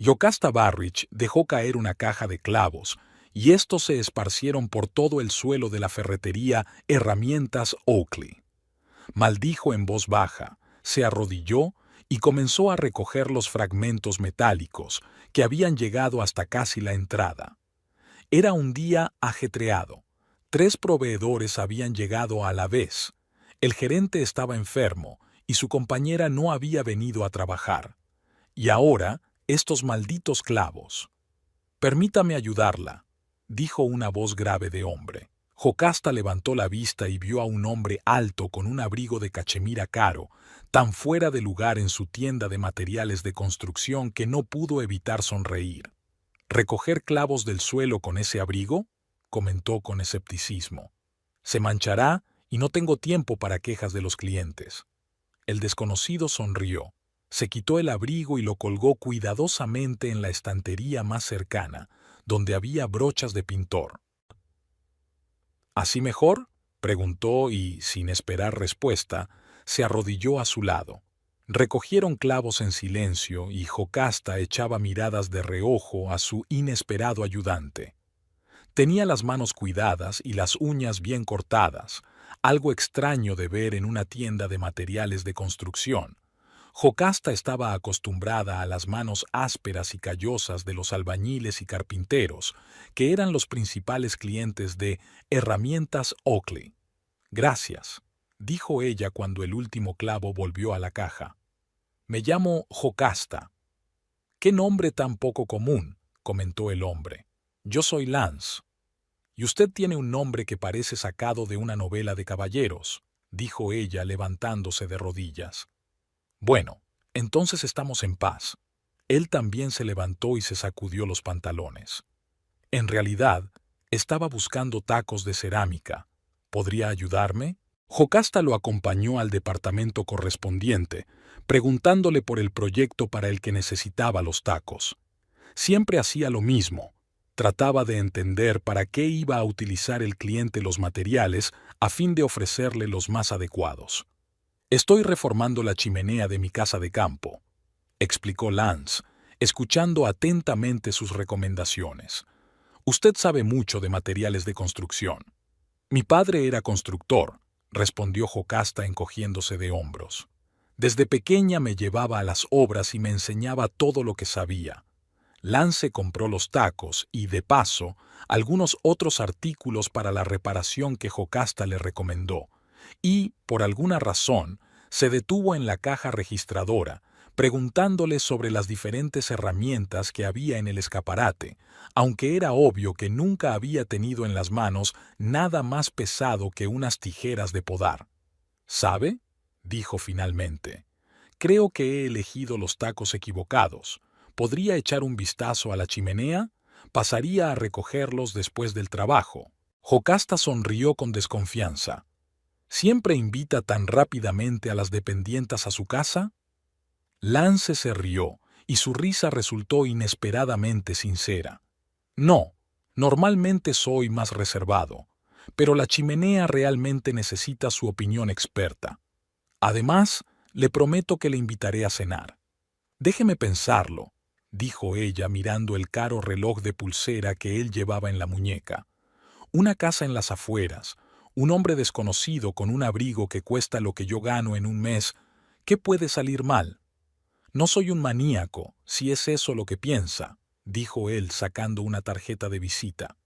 Yocasta Barrich dejó caer una caja de clavos, y estos se esparcieron por todo el suelo de la ferretería Herramientas Oakley. Maldijo en voz baja, se arrodilló y comenzó a recoger los fragmentos metálicos que habían llegado hasta casi la entrada. Era un día ajetreado. 3 proveedores habían llegado a la vez. El gerente estaba enfermo y su compañera no había venido a trabajar. Y ahora, estos malditos clavos. Permítame ayudarla, dijo una voz grave de hombre. Jocasta levantó la vista y vio a un hombre alto con un abrigo de cachemira caro, tan fuera de lugar en su tienda de materiales de construcción que no pudo evitar sonreír. ¿Recoger clavos del suelo con ese abrigo?, comentó con escepticismo. Se manchará y no tengo tiempo para quejas de los clientes. El desconocido sonrió. Se quitó el abrigo y lo colgó cuidadosamente en la estantería más cercana, donde había brochas de pintor. ¿Así mejor?, preguntó y, sin esperar respuesta, se arrodilló a su lado. Recogieron clavos en silencio y Jocasta echaba miradas de reojo a su inesperado ayudante. Tenía las manos cuidadas y las uñas bien cortadas, algo extraño de ver en una tienda de materiales de construcción. Jocasta estaba acostumbrada a las manos ásperas y callosas de los albañiles y carpinteros, que eran los principales clientes de Herramientas Oakley. «Gracias», dijo ella cuando el último clavo volvió a la caja. «Me llamo Jocasta». «Qué nombre tan poco común», comentó el hombre. «Yo soy Lance». «Y usted tiene un nombre que parece sacado de una novela de caballeros», dijo ella levantándose de rodillas. «Bueno, entonces estamos en paz». Él también se levantó y se sacudió los pantalones. En realidad, estaba buscando tacos de cerámica. ¿Podría ayudarme? Jocasta lo acompañó al departamento correspondiente, preguntándole por el proyecto para el que necesitaba los tacos. Siempre hacía lo mismo. Trataba de entender para qué iba a utilizar el cliente los materiales a fin de ofrecerle los más adecuados. «Estoy reformando la chimenea de mi casa de campo», explicó Lance, escuchando atentamente sus recomendaciones. «Usted sabe mucho de materiales de construcción». «Mi padre era constructor», respondió Jocasta encogiéndose de hombros. «Desde pequeña me llevaba a las obras y me enseñaba todo lo que sabía». Lance compró los tacos y, de paso, algunos otros artículos para la reparación que Jocasta le recomendó, y, por alguna razón, se detuvo en la caja registradora, preguntándole sobre las diferentes herramientas que había en el escaparate, aunque era obvio que nunca había tenido en las manos nada más pesado que unas tijeras de podar. «¿Sabe?», dijo finalmente. «Creo que he elegido los tacos equivocados. ¿Podría echar un vistazo a la chimenea? Pasaría a recogerlos después del trabajo». Jocasta sonrió con desconfianza. «¿Siempre invita tan rápidamente a las dependientas a su casa?». Lance se rió, y su risa resultó inesperadamente sincera. «No, normalmente soy más reservado, pero la chimenea realmente necesita su opinión experta. Además, le prometo que le invitaré a cenar». «Déjeme pensarlo», dijo ella mirando el caro reloj de pulsera que él llevaba en la muñeca. «Una casa en las afueras, un hombre desconocido con un abrigo que cuesta lo que yo gano en un mes, ¿qué puede salir mal?» «No soy un maníaco, si es eso lo que piensa», dijo él sacando una tarjeta de visita.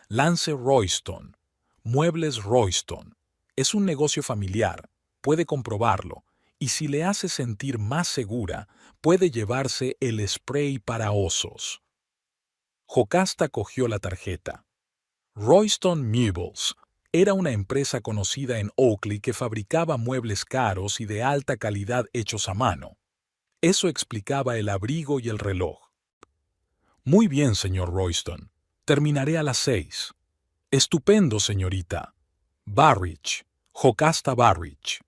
«Lance Royston, Muebles Royston. Es un negocio familiar, puede comprobarlo, y si le hace sentir más segura, puede llevarse el spray para osos». Jocasta cogió la tarjeta. Royston Meubles era una empresa conocida en Oakley que fabricaba muebles caros y de alta calidad hechos a mano. Eso explicaba el abrigo y el reloj. «Muy bien, señor Royston. Terminaré a las 6. «Estupendo, señorita. Barrich, Jocasta Barrich».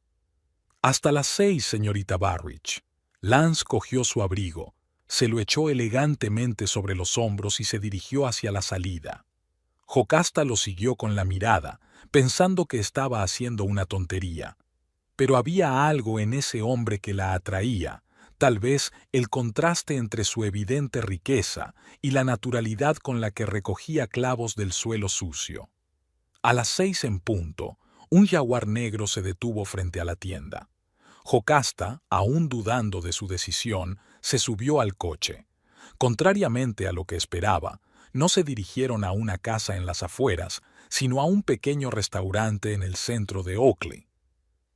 «Hasta las 6, señorita Barrich». Lance cogió su abrigo, se lo echó elegantemente sobre los hombros y se dirigió hacia la salida. Jocasta lo siguió con la mirada, pensando que estaba haciendo una tontería. Pero había algo en ese hombre que la atraía, Tal vez el contraste entre su evidente riqueza y la naturalidad con la que recogía clavos del suelo sucio. A las 6 en punto, un jaguar negro se detuvo frente a la tienda. Jocasta, aún dudando de su decisión, se subió al coche. Contrariamente a lo que esperaba, no se dirigieron a una casa en las afueras, sino a un pequeño restaurante en el centro de Oakley.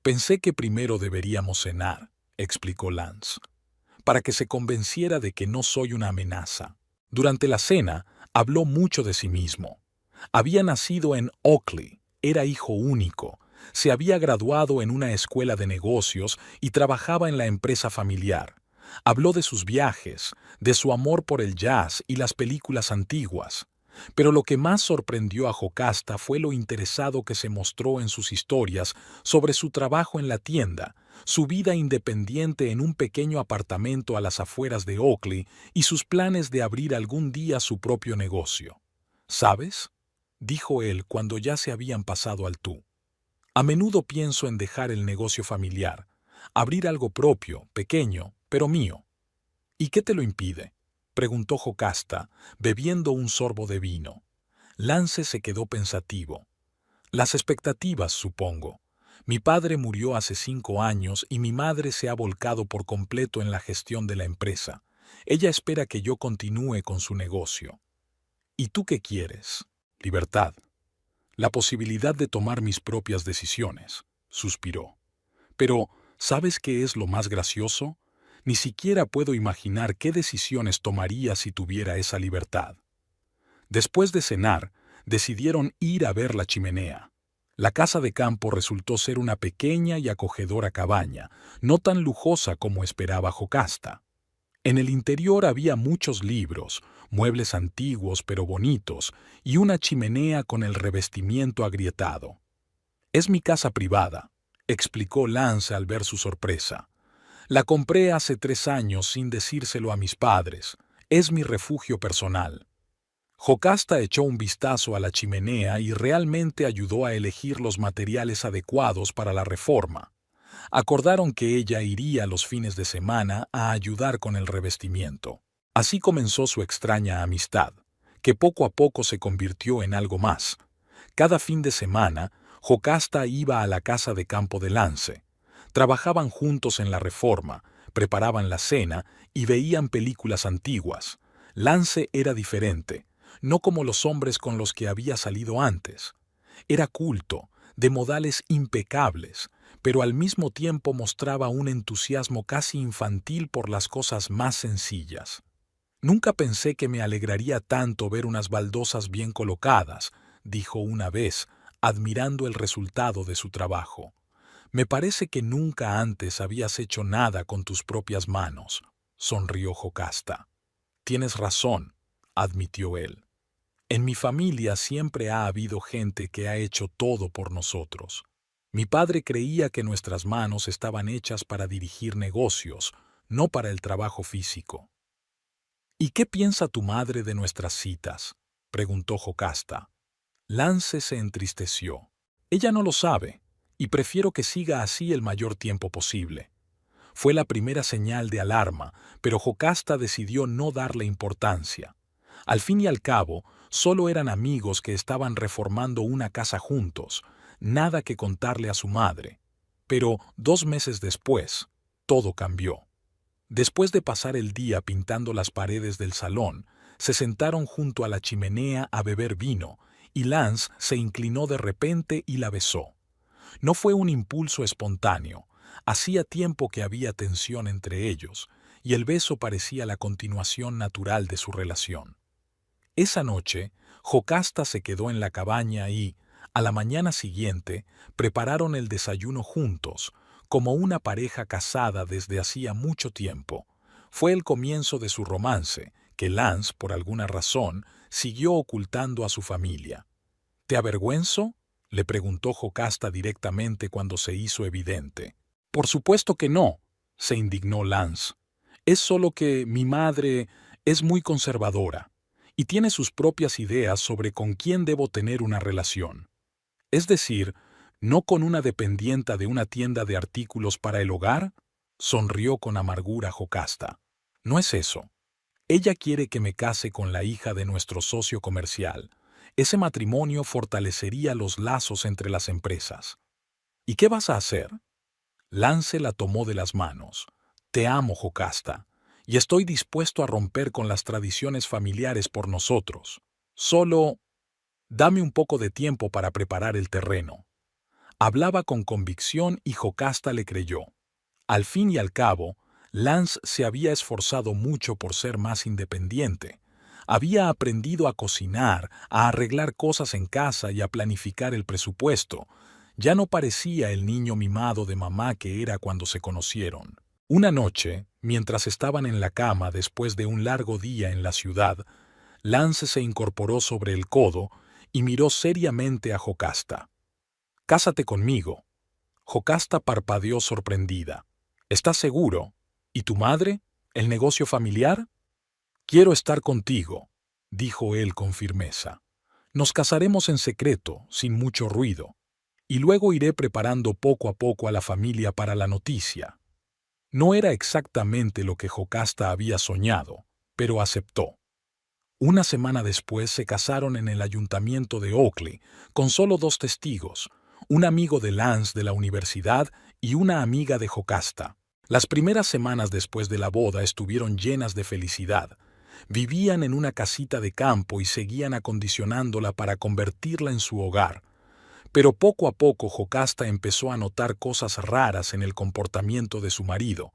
Pensé que primero deberíamos cenar, explicó Lance, para que se convenciera de que no soy una amenaza. Durante la cena, habló mucho de sí mismo. Había nacido en Oakley, era hijo único, se había graduado en una escuela de negocios y trabajaba en la empresa familiar. Habló de sus viajes, de su amor por el jazz y las películas antiguas. Pero lo que más sorprendió a Jocasta fue lo interesado que se mostró en sus historias sobre su trabajo en la tienda, su vida independiente en un pequeño apartamento a las afueras de Oakley y sus planes de abrir algún día su propio negocio. ¿Sabes?, dijo él cuando ya se habían pasado al tú. A menudo pienso en dejar el negocio familiar, abrir algo propio, pequeño, pero mío. ¿Y qué te lo impide?, preguntó Jocasta, bebiendo un sorbo de vino. Lance se quedó pensativo. Las expectativas, supongo. Mi padre murió hace 5 años y mi madre se ha volcado por completo en la gestión de la empresa. Ella espera que yo continúe con su negocio. ¿Y tú qué quieres? Libertad. La posibilidad de tomar mis propias decisiones, suspiró. Pero, ¿sabes qué es lo más gracioso? Ni siquiera puedo imaginar qué decisiones tomaría si tuviera esa libertad. Después de cenar, decidieron ir a ver la chimenea. La casa de campo resultó ser una pequeña y acogedora cabaña, no tan lujosa como esperaba Jocasta. En el interior había muchos libros, muebles antiguos pero bonitos, y una chimenea con el revestimiento agrietado. «Es mi casa privada», explicó Lance al ver su sorpresa. «La compré hace 3 años sin decírselo a mis padres. Es mi refugio personal». Jocasta echó un vistazo a la chimenea y realmente ayudó a elegir los materiales adecuados para la reforma. Acordaron que ella iría los fines de semana a ayudar con el revestimiento. Así comenzó su extraña amistad, que poco a poco se convirtió en algo más. Cada fin de semana, Jocasta iba a la casa de campo de Lance. Trabajaban juntos en la reforma, preparaban la cena y veían películas antiguas. Lance era diferente, no como los hombres con los que había salido antes. Era culto, de modales impecables, pero al mismo tiempo mostraba un entusiasmo casi infantil por las cosas más sencillas. «Nunca pensé que me alegraría tanto ver unas baldosas bien colocadas», dijo una vez, admirando el resultado de su trabajo. «Me parece que nunca antes habías hecho nada con tus propias manos», sonrió Jocasta. «Tienes razón», admitió él. «En mi familia siempre ha habido gente que ha hecho todo por nosotros. Mi padre creía que nuestras manos estaban hechas para dirigir negocios, no para el trabajo físico». «¿Y qué piensa tu madre de nuestras citas?», preguntó Jocasta. Lance se entristeció. «Ella no lo sabe, y prefiero que siga así el mayor tiempo posible». Fue la primera señal de alarma, pero Jocasta decidió no darle importancia. Al fin y al cabo, solo eran amigos que estaban reformando una casa juntos, nada que contarle a su madre. Pero 2 meses después, todo cambió. Después de pasar el día pintando las paredes del salón, se sentaron junto a la chimenea a beber vino, y Lance se inclinó de repente y la besó. No fue un impulso espontáneo. Hacía tiempo que había tensión entre ellos, y el beso parecía la continuación natural de su relación. Esa noche, Jocasta se quedó en la cabaña y, a la mañana siguiente, prepararon el desayuno juntos, como una pareja casada desde hacía mucho tiempo. Fue el comienzo de su romance, que Lance, por alguna razón, siguió ocultando a su familia. «¿Te avergüenzo?», le preguntó Jocasta directamente cuando se hizo evidente. «Por supuesto que no», se indignó Lance. «Es solo que mi madre es muy conservadora y tiene sus propias ideas sobre con quién debo tener una relación. Es decir, no con una dependienta de una tienda de artículos para el hogar». sonrió con amargura Jocasta. No es eso. Ella quiere que me case con la hija de nuestro socio comercial. Ese matrimonio fortalecería los lazos entre las empresas. ¿Y qué vas a hacer? Lance la tomó de las manos. Te amo, Jocasta, y estoy dispuesto a romper con las tradiciones familiares por nosotros. Solo dame un poco de tiempo para preparar el terreno. Hablaba con convicción y Jocasta le creyó. Al fin y al cabo, Lance se había esforzado mucho por ser más independiente. Había aprendido a cocinar, a arreglar cosas en casa y a planificar el presupuesto. Ya no parecía el niño mimado de mamá que era cuando se conocieron. Una noche, mientras estaban en la cama después de un largo día en la ciudad, Lance se incorporó sobre el codo y miró seriamente a Jocasta. «Cásate conmigo». Jocasta parpadeó sorprendida. «¿Estás seguro? ¿Y tu madre? ¿El negocio familiar?» «Quiero estar contigo», dijo él con firmeza. «Nos casaremos en secreto, sin mucho ruido, y luego iré preparando poco a poco a la familia para la noticia». No era exactamente lo que Jocasta había soñado, pero aceptó. Una semana después se casaron en el ayuntamiento de Oakley, con solo 2 testigos, un amigo de Lance de la universidad y una amiga de Jocasta. Las primeras semanas después de la boda estuvieron llenas de felicidad. Vivían en una casita de campo y seguían acondicionándola para convertirla en su hogar. Pero poco a poco Jocasta empezó a notar cosas raras en el comportamiento de su marido.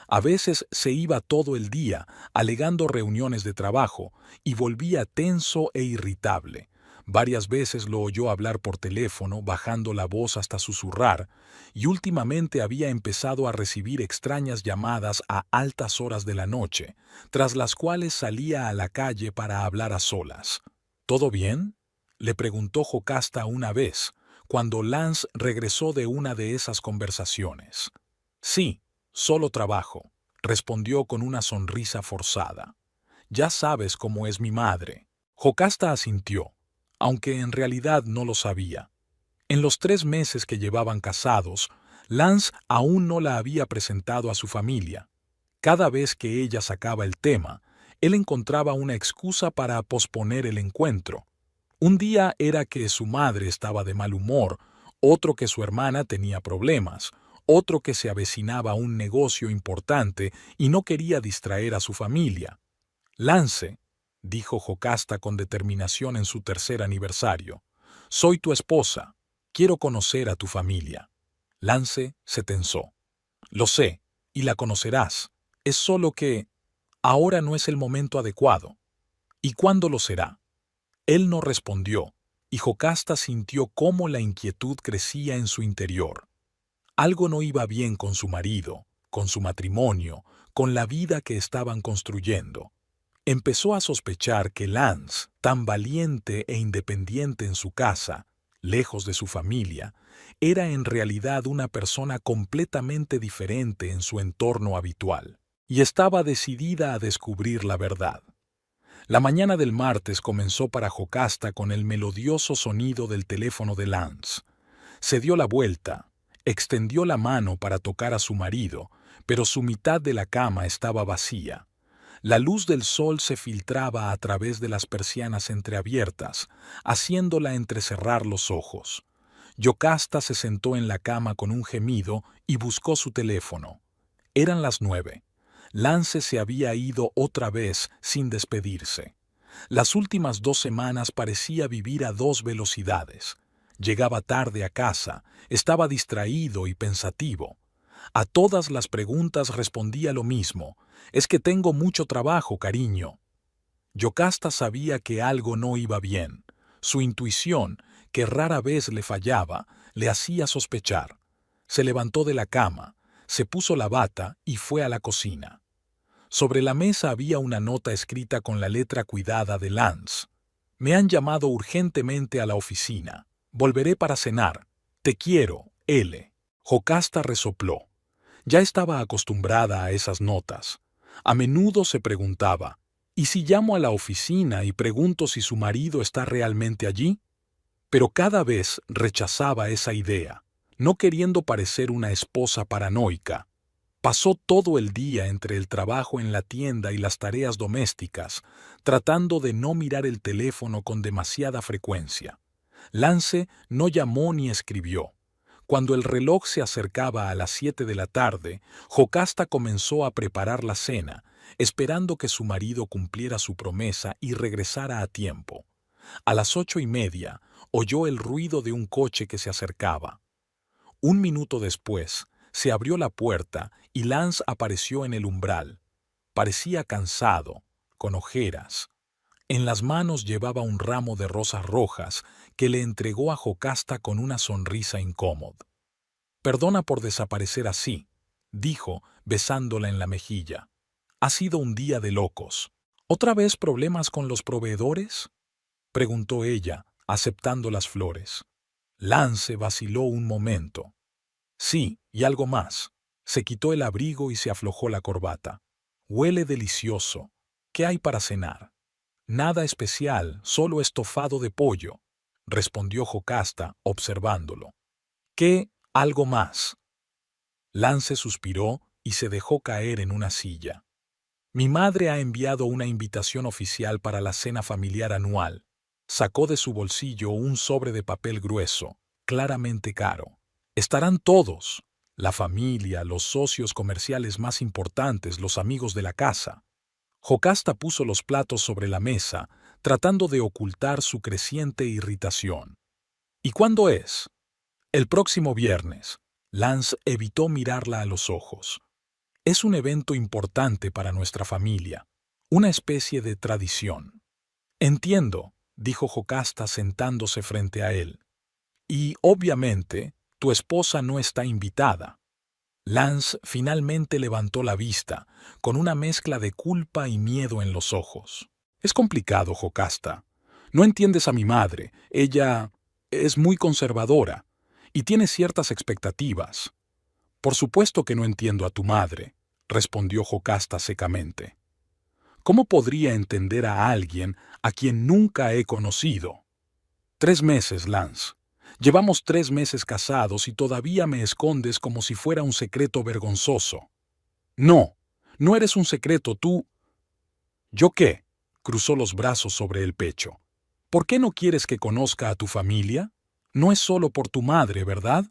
A veces se iba todo el día, alegando reuniones de trabajo, y volvía tenso e irritable. Varias veces lo oyó hablar por teléfono, bajando la voz hasta susurrar, y últimamente había empezado a recibir extrañas llamadas a altas horas de la noche, tras las cuales salía a la calle para hablar a solas. «¿Todo bien?», le preguntó Jocasta una vez, cuando Lance regresó de una de esas conversaciones. «Sí, solo trabajo», respondió con una sonrisa forzada. «Ya sabes cómo es mi madre». Jocasta asintió, aunque en realidad no lo sabía. En los 3 meses que llevaban casados, Lance aún no la había presentado a su familia. Cada vez que ella sacaba el tema, él encontraba una excusa para posponer el encuentro. Un día era que su madre estaba de mal humor, otro que su hermana tenía problemas, otro que se avecinaba un negocio importante y no quería distraer a su familia. «Lance», dijo Jocasta con determinación en su 3er aniversario, «soy tu esposa. Quiero conocer a tu familia». Lance se tensó. «Lo sé, y la conocerás. Es solo que ahora no es el momento adecuado». «¿Y cuándo lo será?». Él no respondió, y Jocasta sintió cómo la inquietud crecía en su interior. Algo no iba bien con su marido, con su matrimonio, con la vida que estaban construyendo. Empezó a sospechar que Lance, tan valiente e independiente en su casa, lejos de su familia, era en realidad una persona completamente diferente en su entorno habitual, y estaba decidida a descubrir la verdad. La mañana del martes comenzó para Jocasta con el melodioso sonido del teléfono de Lance. Se dio la vuelta, extendió la mano para tocar a su marido, pero su mitad de la cama estaba vacía. La luz del sol se filtraba a través de las persianas entreabiertas, haciéndola entrecerrar los ojos. Jocasta se sentó en la cama con un gemido y buscó su teléfono. Eran las 9. Lance se había ido otra vez sin despedirse. Las últimas 2 semanas parecía vivir a 2 velocidades. Llegaba tarde a casa, estaba distraído y pensativo. A todas las preguntas respondía lo mismo: «Es que tengo mucho trabajo, cariño». Jocasta sabía que algo no iba bien. Su intuición, que rara vez le fallaba, le hacía sospechar. Se levantó de la cama, se puso la bata y fue a la cocina. Sobre la mesa había una nota escrita con la letra cuidada de Lance. «Me han llamado urgentemente a la oficina. Volveré para cenar. Te quiero, L». Jocasta resopló. Ya estaba acostumbrada a esas notas. A menudo se preguntaba, ¿y si llamo a la oficina y pregunto si su marido está realmente allí? Pero cada vez rechazaba esa idea, no queriendo parecer una esposa paranoica. Pasó todo el día entre el trabajo en la tienda y las tareas domésticas, tratando de no mirar el teléfono con demasiada frecuencia. Lance no llamó ni escribió. Cuando el reloj se acercaba a las 7 de la tarde, Jocasta comenzó a preparar la cena, esperando que su marido cumpliera su promesa y regresara a tiempo. A las 8:30 oyó el ruido de un coche que se acercaba. Un minuto después, se abrió la puerta y Lance apareció en el umbral. Parecía cansado, con ojeras. En las manos llevaba un ramo de rosas rojas que le entregó a Jocasta con una sonrisa incómoda. «Perdona por desaparecer así», dijo, besándola en la mejilla. «Ha sido un día de locos». «¿Otra vez problemas con los proveedores?», preguntó ella, aceptando las flores. Lance vaciló un momento. «Sí, y algo más». Se quitó el abrigo y se aflojó la corbata. «Huele delicioso. ¿Qué hay para cenar?» «Nada especial, solo estofado de pollo», respondió Jocasta, observándolo. «¿Qué? Algo más». Lance suspiró y se dejó caer en una silla. «Mi madre ha enviado una invitación oficial para la cena familiar anual». Sacó de su bolsillo un sobre de papel grueso, claramente caro. «Estarán todos, la familia, los socios comerciales más importantes, los amigos de la casa». Jocasta puso los platos sobre la mesa, tratando de ocultar su creciente irritación. «¿Y cuándo es?» «El próximo viernes». Lance evitó mirarla a los ojos. «Es un evento importante para nuestra familia, una especie de tradición». «Entiendo», dijo Jocasta sentándose frente a él. «Y, obviamente, tu esposa no está invitada». Lance finalmente levantó la vista, con una mezcla de culpa y miedo en los ojos. «Es complicado, Jocasta. No entiendes a mi madre. Ella es muy conservadora y tiene ciertas expectativas». «Por supuesto que no entiendo a tu madre», respondió Jocasta secamente. «¿Cómo podría entender a alguien a quien nunca he conocido?» «3 meses, Lance. Llevamos 3 meses casados y todavía me escondes como si fuera un secreto vergonzoso». «No, no eres un secreto, tú». «¿Yo qué?», cruzó los brazos sobre el pecho. «¿Por qué no quieres que conozca a tu familia? No es solo por tu madre, ¿verdad?».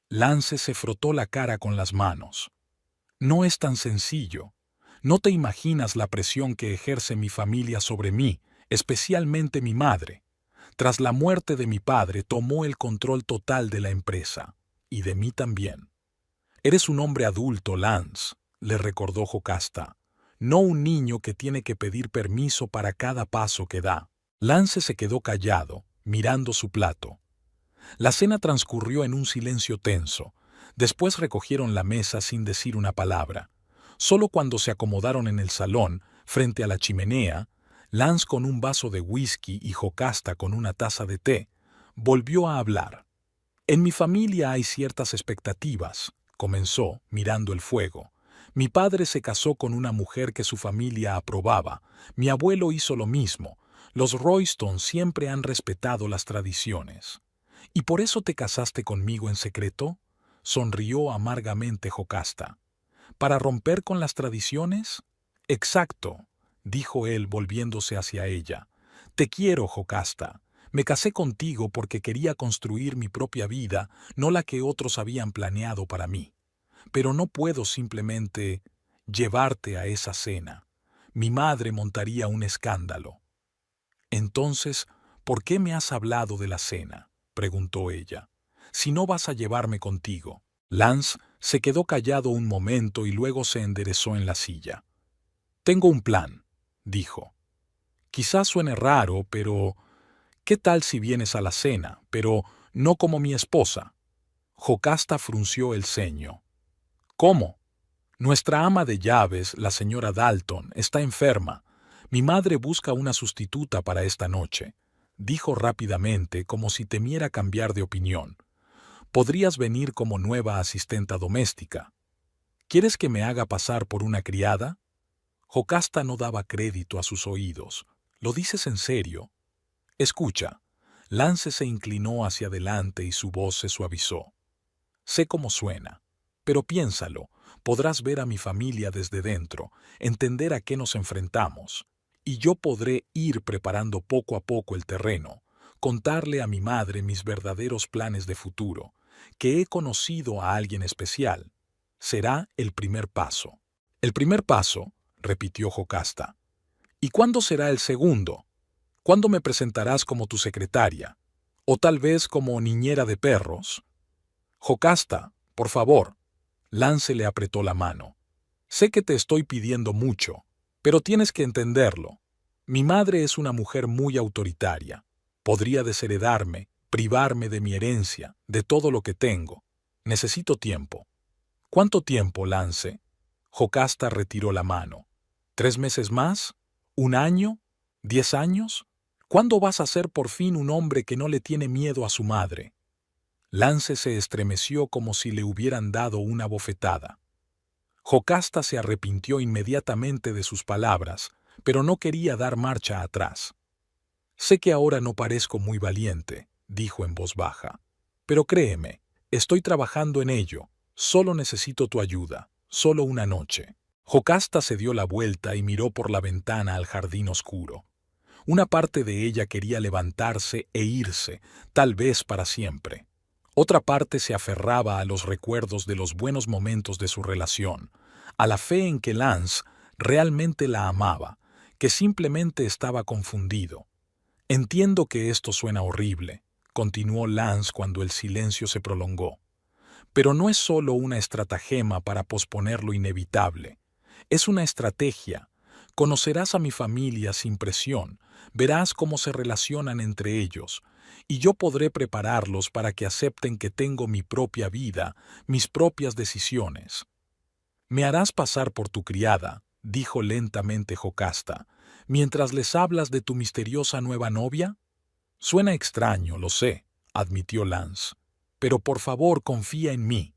Lance se frotó la cara con las manos. «No es tan sencillo. No te imaginas la presión que ejerce mi familia sobre mí, especialmente mi madre. Tras la muerte de mi padre tomó el control total de la empresa, y de mí también». «Eres un hombre adulto, Lance», le recordó Jocasta, «no un niño que tiene que pedir permiso para cada paso que da». Lance se quedó callado, mirando su plato. La cena transcurrió en un silencio tenso. Después recogieron la mesa sin decir una palabra. Solo cuando se acomodaron en el salón, frente a la chimenea, Lance con un vaso de whisky y Jocasta con una taza de té, volvió a hablar. «En mi familia hay ciertas expectativas», comenzó, mirando el fuego. «Mi padre se casó con una mujer que su familia aprobaba. Mi abuelo hizo lo mismo. Los Royston siempre han respetado las tradiciones». «¿Y por eso te casaste conmigo en secreto?», sonrió amargamente Jocasta. «¿Para romper con las tradiciones?». «Exacto», dijo él volviéndose hacia ella. «Te quiero, Jocasta. Me casé contigo porque quería construir mi propia vida, no la que otros habían planeado para mí. Pero no puedo simplemente llevarte a esa cena. Mi madre montaría un escándalo». «Entonces, ¿por qué me has hablado de la cena?», preguntó ella. «Si no vas a llevarme contigo». Lance se quedó callado un momento y luego se enderezó en la silla. «Tengo un plan», dijo. «Quizás suene raro, pero ¿qué tal si vienes a la cena, pero no como mi esposa?». Jocasta frunció el ceño. «¿Cómo?». «Nuestra ama de llaves, la señora Dalton, está enferma. Mi madre busca una sustituta para esta noche», dijo rápidamente, como si temiera cambiar de opinión. «Podrías venir como nueva asistenta doméstica. ¿Quieres que me haga pasar por una criada?». Jocasta no daba crédito a sus oídos. «¿Lo dices en serio?». «Escucha». Lance se inclinó hacia adelante y su voz se suavizó. «Sé cómo suena, pero piénsalo. podrás ver a mi familia desde dentro, entender a qué nos enfrentamos, y yo podré ir preparando poco a poco el terreno, contarle a mi madre mis verdaderos planes de futuro, que he conocido a alguien especial. Será el primer paso. El primer paso, repitió Jocasta. ¿Y cuándo será el segundo? ¿Cuándo me presentarás como tu secretaria? ¿O tal vez como niñera de perros? Jocasta, por favor. Lance le apretó la mano. Sé que te estoy pidiendo mucho, pero tienes que entenderlo. Mi madre es una mujer muy autoritaria. Podría desheredarme, privarme de mi herencia, de todo lo que tengo. Necesito tiempo. ¿Cuánto tiempo, Lance? Jocasta retiró la mano. ¿3 meses más? ¿1 año? ¿10 años? ¿Cuándo vas a ser por fin un hombre que no le tiene miedo a su madre? Lance se estremeció como si le hubieran dado una bofetada. Jocasta se arrepintió inmediatamente de sus palabras, pero no quería dar marcha atrás. Sé que ahora no parezco muy valiente, dijo en voz baja, pero créeme, estoy trabajando en ello, solo necesito tu ayuda, solo una noche. Jocasta se dio la vuelta y miró por la ventana al jardín oscuro. Una parte de ella quería levantarse e irse, tal vez para siempre. Otra parte se aferraba a los recuerdos de los buenos momentos de su relación, a la fe en que Lance realmente la amaba, que simplemente estaba confundido. Entiendo que esto suena horrible, continuó Lance cuando el silencio se prolongó. Pero no es solo una estratagema para posponer lo inevitable. Es una estrategia. Conocerás a mi familia sin presión, verás cómo se relacionan entre ellos, y yo podré prepararlos para que acepten que tengo mi propia vida, mis propias decisiones. Me harás pasar por tu criada, dijo lentamente Jocasta, mientras les hablas de tu misteriosa nueva novia. Suena extraño, lo sé, admitió Lance, pero por favor confía en mí.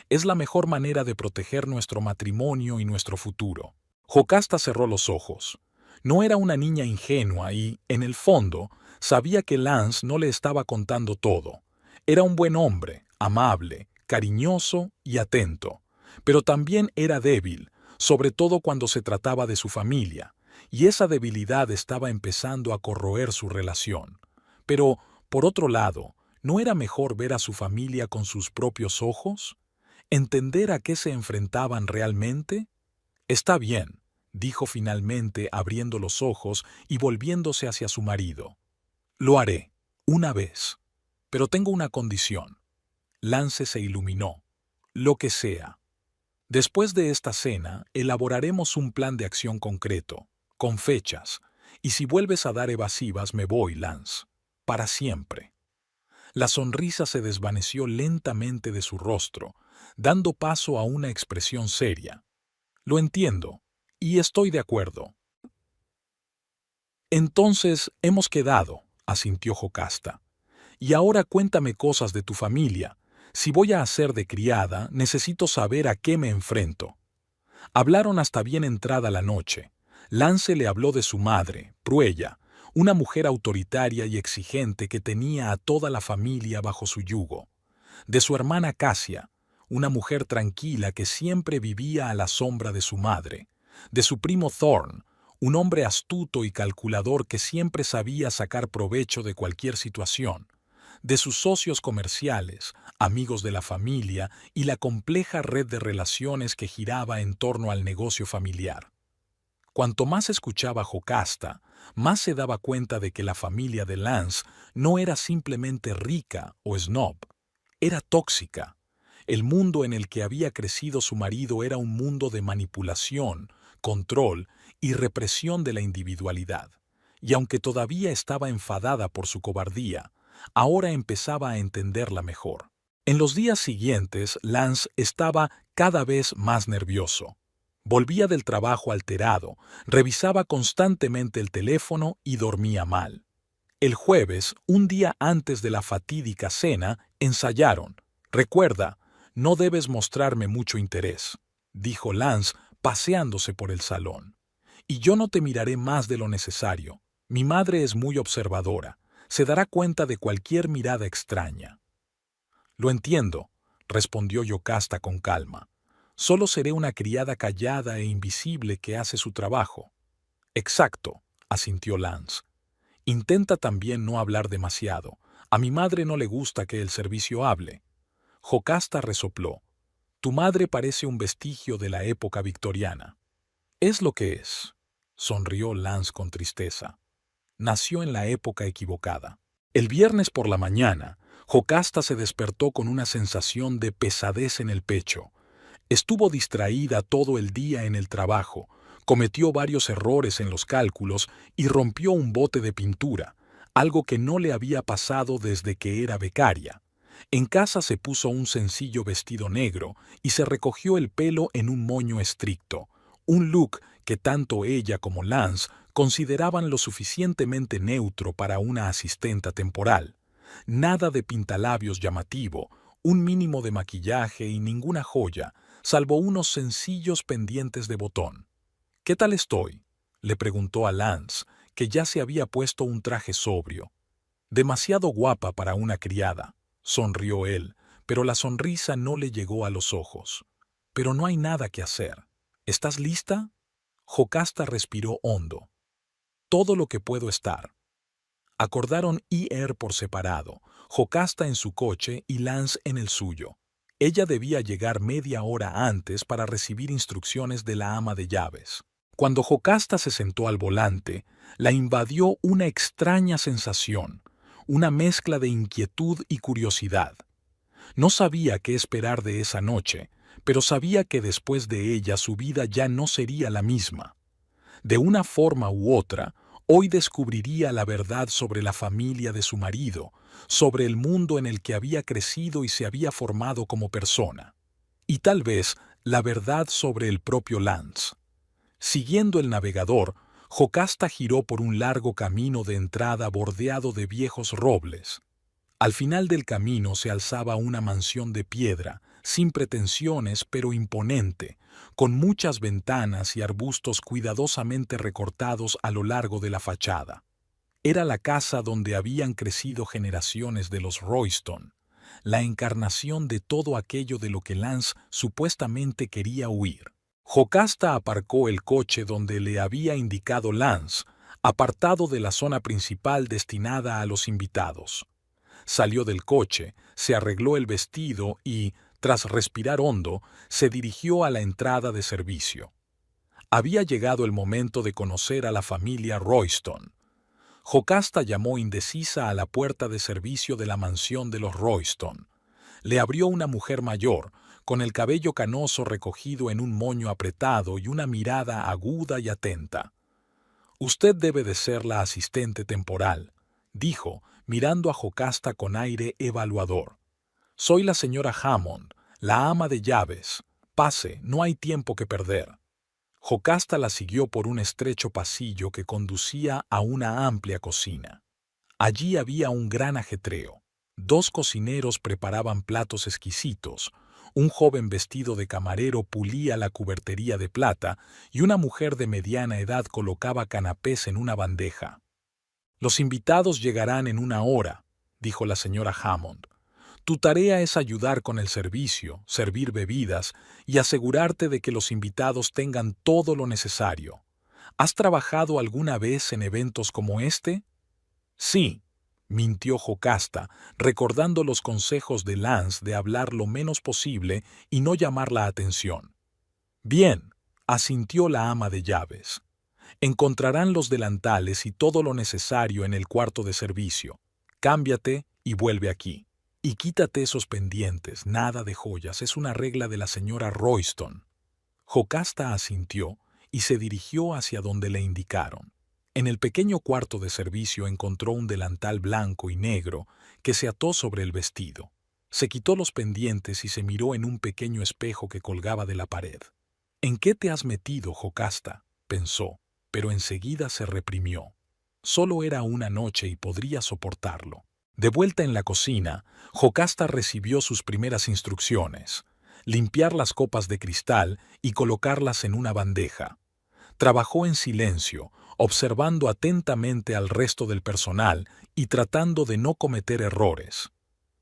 Es la mejor manera de proteger nuestro matrimonio y nuestro futuro. Jocasta cerró los ojos. No era una niña ingenua y, en el fondo, sabía que Lance no le estaba contando todo. Era un buen hombre, amable, cariñoso y atento, pero también era débil, sobre todo cuando se trataba de su familia, y esa debilidad estaba empezando a corroer su relación. Pero, por otro lado, ¿no era mejor ver a su familia con sus propios ojos? ¿Entender a qué se enfrentaban realmente? Está bien, dijo finalmente abriendo los ojos y volviéndose hacia su marido. Lo haré, una vez. Pero tengo una condición. Lance se iluminó. Lo que sea. Después de esta cena, elaboraremos un plan de acción concreto, con fechas, y si vuelves a dar evasivas me voy, Lance. Para siempre. La sonrisa se desvaneció lentamente de su rostro, dando paso a una expresión seria. Lo entiendo, y estoy de acuerdo. Entonces hemos quedado, asintió Jocasta. Y ahora cuéntame cosas de tu familia. Si voy a hacer de criada, necesito saber a qué me enfrento. Hablaron hasta bien entrada la noche. Lance le habló de su madre, Pruella, una mujer autoritaria y exigente que tenía a toda la familia bajo su yugo. De su hermana Cassia, una mujer tranquila que siempre vivía a la sombra de su madre. De su primo Thorn, un hombre astuto y calculador que siempre sabía sacar provecho de cualquier situación. De sus socios comerciales, amigos de la familia y la compleja red de relaciones que giraba en torno al negocio familiar. Cuanto más escuchaba Jocasta, más se daba cuenta de que la familia de Lance no era simplemente rica o snob, era tóxica. El mundo en el que había crecido su marido era un mundo de manipulación, control y represión de la individualidad. Y aunque todavía estaba enfadada por su cobardía, ahora empezaba a entenderla mejor. En los días siguientes, Lance estaba cada vez más nervioso. Volvía del trabajo alterado, revisaba constantemente el teléfono y dormía mal. El jueves, un día antes de la fatídica cena, ensayaron. «Recuerda, no debes mostrarme mucho interés», dijo Lance paseándose por el salón. «Y yo no te miraré más de lo necesario. Mi madre es muy observadora. Se dará cuenta de cualquier mirada extraña». «Lo entiendo», respondió Yocasta con calma. Solo seré una criada callada e invisible que hace su trabajo. Exacto, asintió Lance. Intenta también no hablar demasiado. A mi madre no le gusta que el servicio hable. Jocasta resopló. Tu madre parece un vestigio de la época victoriana. Es lo que es, sonrió Lance con tristeza. Nació en la época equivocada. El viernes por la mañana, Jocasta se despertó con una sensación de pesadez en el pecho. Estuvo distraída todo el día en el trabajo, cometió varios errores en los cálculos y rompió un bote de pintura, algo que no le había pasado desde que era becaria. En casa se puso un sencillo vestido negro y se recogió el pelo en un moño estricto, un look que tanto ella como Lance consideraban lo suficientemente neutro para una asistenta temporal. Nada de pintalabios llamativo, un mínimo de maquillaje y ninguna joya, salvo unos sencillos pendientes de botón. ¿Qué tal estoy?, le preguntó a Lance, que ya se había puesto un traje sobrio. Demasiado guapa para una criada, sonrió él, pero la sonrisa no le llegó a los ojos. Pero no hay nada que hacer. ¿Estás lista? Jocasta respiró hondo. Todo lo que puedo estar. Acordaron ir por separado, Jocasta en su coche y Lance en el suyo. Ella debía llegar media hora antes para recibir instrucciones de la ama de llaves. Cuando Jocasta se sentó al volante, la invadió una extraña sensación, una mezcla de inquietud y curiosidad. No sabía qué esperar de esa noche, pero sabía que después de ella su vida ya no sería la misma. De una forma u otra, hoy descubriría la verdad sobre la familia de su marido, sobre el mundo en el que había crecido y se había formado como persona. Y tal vez la verdad sobre el propio Lance. Siguiendo el navegador, Jocasta giró por un largo camino de entrada bordeado de viejos robles. Al final del camino se alzaba una mansión de piedra, sin pretensiones pero imponente, con muchas ventanas y arbustos cuidadosamente recortados a lo largo de la fachada. Era la casa donde habían crecido generaciones de los Royston, la encarnación de todo aquello de lo que Lance supuestamente quería huir. Jocasta aparcó el coche donde le había indicado Lance, apartado de la zona principal destinada a los invitados. Salió del coche, se arregló el vestido y, tras respirar hondo, se dirigió a la entrada de servicio. Había llegado el momento de conocer a la familia Royston. Jocasta llamó indecisa a la puerta de servicio de la mansión de los Royston. Le abrió una mujer mayor, con el cabello canoso recogido en un moño apretado y una mirada aguda y atenta. «Usted debe de ser la asistente temporal», dijo, mirando a Jocasta con aire evaluador. «Soy la señora Hammond, la ama de llaves. Pase, no hay tiempo que perder». Jocasta la siguió por un estrecho pasillo que conducía a una amplia cocina. Allí había un gran ajetreo. 2 cocineros preparaban platos exquisitos, un joven vestido de camarero pulía la cubertería de plata y una mujer de mediana edad colocaba canapés en una bandeja. «Los invitados llegarán en 1 hora», dijo la señora Hammond. «Tu tarea es ayudar con el servicio, servir bebidas y asegurarte de que los invitados tengan todo lo necesario. ¿Has trabajado alguna vez en eventos como este?» «Sí», mintió Jocasta, recordando los consejos de Lance de hablar lo menos posible y no llamar la atención. «Bien», asintió la ama de llaves. «Encontrarán los delantales y todo lo necesario en el cuarto de servicio. Cámbiate y vuelve aquí. Y quítate esos pendientes, nada de joyas, es una regla de la señora Royston». Jocasta asintió y se dirigió hacia donde le indicaron. En el pequeño cuarto de servicio encontró un delantal blanco y negro que se ató sobre el vestido. Se quitó los pendientes y se miró en un pequeño espejo que colgaba de la pared. «¿En qué te has metido, Jocasta?», pensó, pero enseguida se reprimió. Solo era una noche y podría soportarlo. De vuelta en la cocina, Jocasta recibió sus primeras instrucciones: limpiar las copas de cristal y colocarlas en una bandeja. Trabajó en silencio, observando atentamente al resto del personal y tratando de no cometer errores.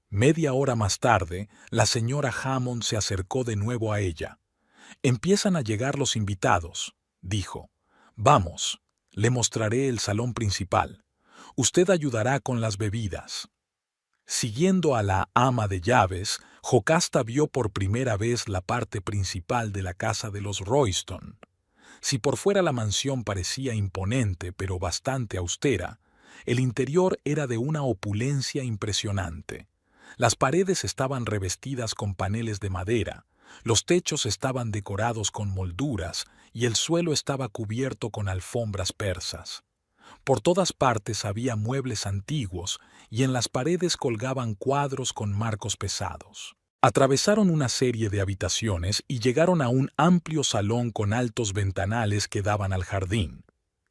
Media hora más tarde, la señora Hammond se acercó de nuevo a ella. Empiezan a llegar los invitados, dijo. Vamos, le mostraré el salón principal. Usted ayudará con las bebidas. Siguiendo a la ama de llaves, Jocasta vio por primera vez la parte principal de la casa de los Royston. Si por fuera la mansión parecía imponente pero bastante austera, el interior era de una opulencia impresionante. Las paredes estaban revestidas con paneles de madera, los techos estaban decorados con molduras y el suelo estaba cubierto con alfombras persas. Por todas partes había muebles antiguos y en las paredes colgaban cuadros con marcos pesados. Atravesaron una serie de habitaciones y llegaron a un amplio salón con altos ventanales que daban al jardín.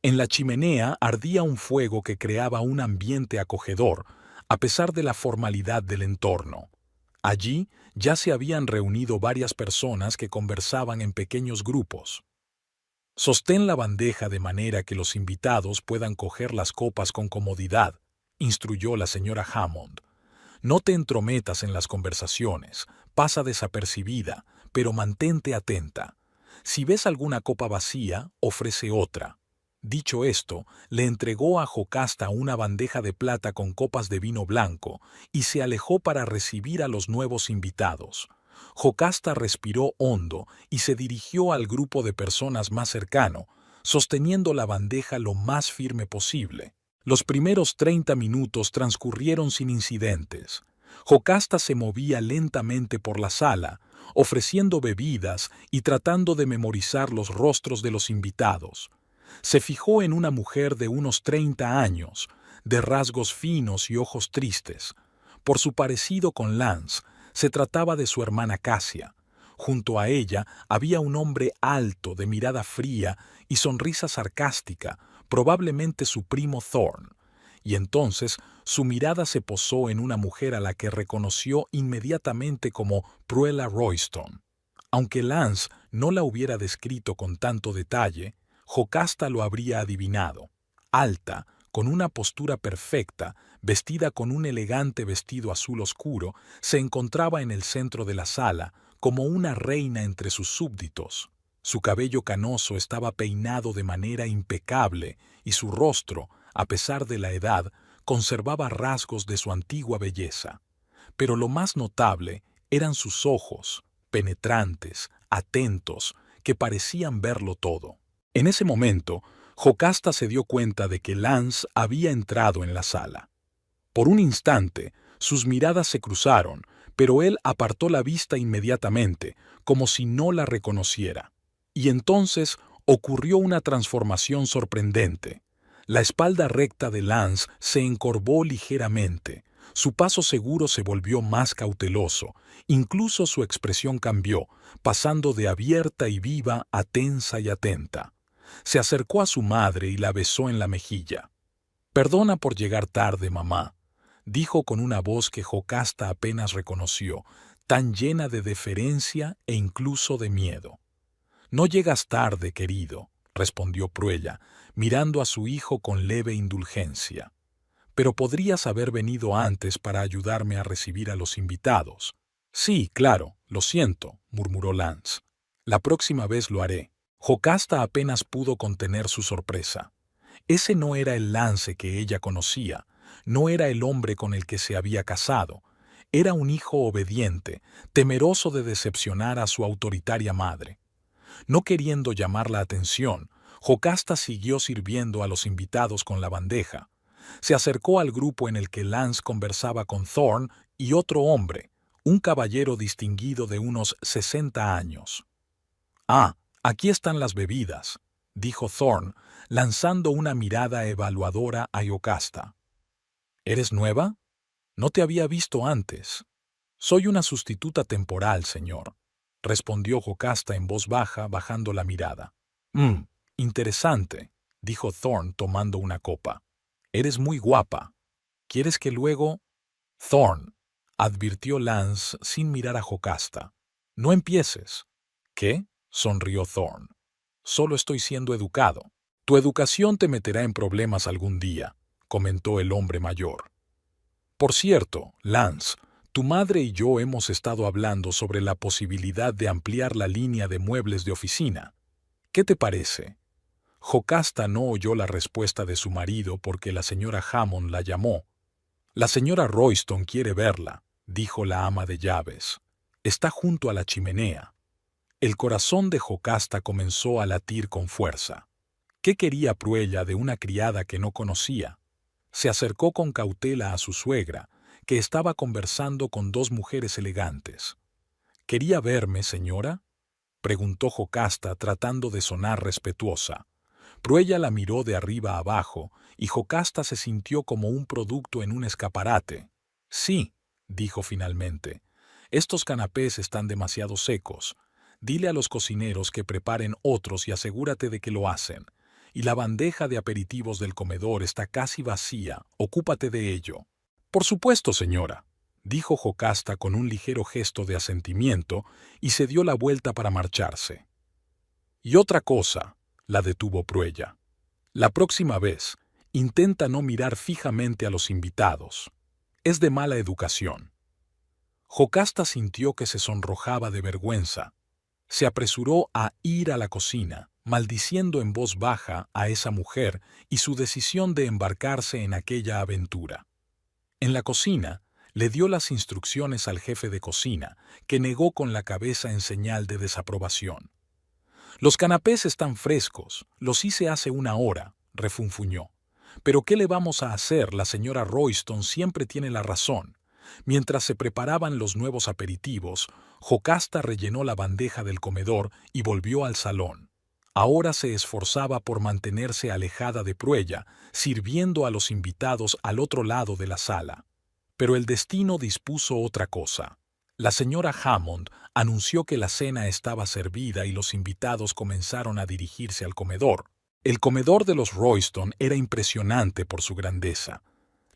En la chimenea ardía un fuego que creaba un ambiente acogedor, a pesar de la formalidad del entorno. Allí ya se habían reunido varias personas que conversaban en pequeños grupos. Sostén la bandeja de manera que los invitados puedan coger las copas con comodidad, instruyó la señora Hammond. No te entrometas en las conversaciones, pasa desapercibida, pero mantente atenta. Si ves alguna copa vacía, ofrece otra. Dicho esto, le entregó a Jocasta una bandeja de plata con copas de vino blanco y se alejó para recibir a los nuevos invitados. Jocasta respiró hondo y se dirigió al grupo de personas más cercano, sosteniendo la bandeja lo más firme posible. Los primeros 30 minutos transcurrieron sin incidentes. Jocasta se movía lentamente por la sala, ofreciendo bebidas y tratando de memorizar los rostros de los invitados. Se fijó en una mujer de unos 30 años, de rasgos finos y ojos tristes. Por su parecido con Lance, se trataba de su hermana Cassia. Junto a ella había un hombre alto, de mirada fría y sonrisa sarcástica, probablemente su primo Thorn. Y entonces su mirada se posó en una mujer a la que reconoció inmediatamente como Pruella Royston. Aunque Lance no la hubiera descrito con tanto detalle, Jocasta lo habría adivinado. Alta, con una postura perfecta, vestida con un elegante vestido azul oscuro, se encontraba en el centro de la sala, como una reina entre sus súbditos. Su cabello canoso estaba peinado de manera impecable y su rostro, a pesar de la edad, conservaba rasgos de su antigua belleza. Pero lo más notable eran sus ojos, penetrantes, atentos, que parecían verlo todo. En ese momento, Jocasta se dio cuenta de que Lance había entrado en la sala. Por un instante, sus miradas se cruzaron, pero él apartó la vista inmediatamente, como si no la reconociera. Y entonces ocurrió una transformación sorprendente. La espalda recta de Lance se encorvó ligeramente, su paso seguro se volvió más cauteloso, incluso su expresión cambió, pasando de abierta y viva a tensa y atenta. Se acercó a su madre y la besó en la mejilla. «Perdona por llegar tarde, mamá», dijo con una voz que Jocasta apenas reconoció, tan llena de deferencia e incluso de miedo. «No llegas tarde, querido», respondió Pruella, mirando a su hijo con leve indulgencia. «Pero podrías haber venido antes para ayudarme a recibir a los invitados». «Sí, claro, lo siento», murmuró Lance. «La próxima vez lo haré». Jocasta apenas pudo contener su sorpresa. Ese no era el Lance que ella conocía, no era el hombre con el que se había casado. Era un hijo obediente, temeroso de decepcionar a su autoritaria madre. No queriendo llamar la atención, Jocasta siguió sirviendo a los invitados con la bandeja. Se acercó al grupo en el que Lance conversaba con Thorn y otro hombre, un caballero distinguido de unos 60 años. «Ah, aquí están las bebidas», dijo Thorn, lanzando una mirada evaluadora a Jocasta. «¿Eres nueva? No te había visto antes». «Soy una sustituta temporal, señor», respondió Jocasta en voz baja, bajando la mirada. Interesante», dijo Thorn tomando una copa. «Eres muy guapa. ¿Quieres que luego...» «Thorn», advirtió Lance sin mirar a Jocasta. «No empieces». «¿Qué?», sonrió Thorn. «Solo estoy siendo educado». «Tu educación te meterá en problemas algún día», comentó el hombre mayor. «Por cierto, Lance, Tu madre y yo hemos estado hablando sobre la posibilidad de ampliar la línea de muebles de oficina. ¿Qué te parece? Jocasta no oyó la respuesta de su marido porque la señora Hammond la llamó. La señora Royston quiere verla, dijo la ama de llaves. Está junto a la chimenea. El corazón de Jocasta comenzó a latir con fuerza. ¿Qué quería Pruella de una criada que no conocía? Se acercó con cautela a su suegra, que estaba conversando con dos mujeres elegantes. ¿Quería verme, señora?, preguntó Jocasta tratando de sonar respetuosa. Pruella la miró de arriba a abajo y Jocasta se sintió como un producto en un escaparate. Sí, dijo finalmente. Estos canapés están demasiado secos. Dile a los cocineros que preparen otros y asegúrate de que lo hacen. Y la bandeja de aperitivos del comedor está casi vacía. Ocúpate de ello. Por supuesto, señora, dijo Jocasta con un ligero gesto de asentimiento y se dio la vuelta para marcharse. Y otra cosa, la detuvo Pruella. La próxima vez, intenta no mirar fijamente a los invitados. Es de mala educación. Jocasta sintió que se sonrojaba de vergüenza. Se apresuró a ir a la cocina, maldiciendo en voz baja a esa mujer y su decisión de embarcarse en aquella aventura. En la cocina, le dio las instrucciones al jefe de cocina, que negó con la cabeza en señal de desaprobación. Los canapés están frescos, los hice hace una hora, refunfuñó. Pero ¿qué le vamos a hacer? La señora Royston siempre tiene la razón. Mientras se preparaban los nuevos aperitivos, Jocasta rellenó la bandeja del comedor y volvió al salón. Ahora se esforzaba por mantenerse alejada de Pruella, sirviendo a los invitados al otro lado de la sala. Pero el destino dispuso otra cosa. La señora Hammond anunció que la cena estaba servida y los invitados comenzaron a dirigirse al comedor. El comedor de los Royston era impresionante por su grandeza.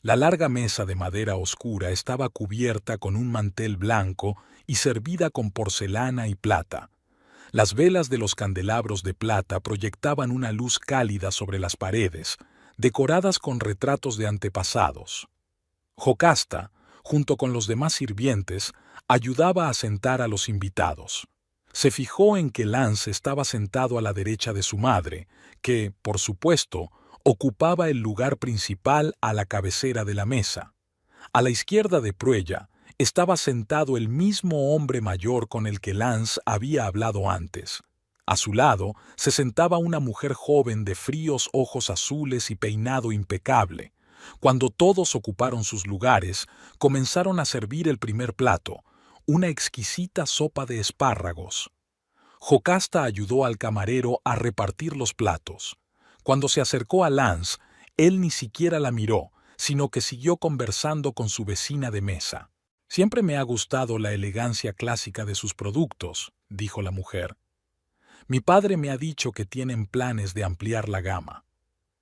La larga mesa de madera oscura estaba cubierta con un mantel blanco y servida con porcelana y plata. Las velas de los candelabros de plata proyectaban una luz cálida sobre las paredes, decoradas con retratos de antepasados. Jocasta, junto con los demás sirvientes, ayudaba a sentar a los invitados. Se fijó en que Lance estaba sentado a la derecha de su madre, que, por supuesto, ocupaba el lugar principal a la cabecera de la mesa. A la izquierda de Pruella estaba sentado el mismo hombre mayor con el que Lance había hablado antes. A su lado se sentaba una mujer joven de fríos ojos azules y peinado impecable. Cuando todos ocuparon sus lugares, comenzaron a servir el primer plato, una exquisita sopa de espárragos. Jocasta ayudó al camarero a repartir los platos. Cuando se acercó a Lance, él ni siquiera la miró, sino que siguió conversando con su vecina de mesa. «Siempre me ha gustado la elegancia clásica de sus productos», dijo la mujer. «Mi padre me ha dicho que tienen planes de ampliar la gama».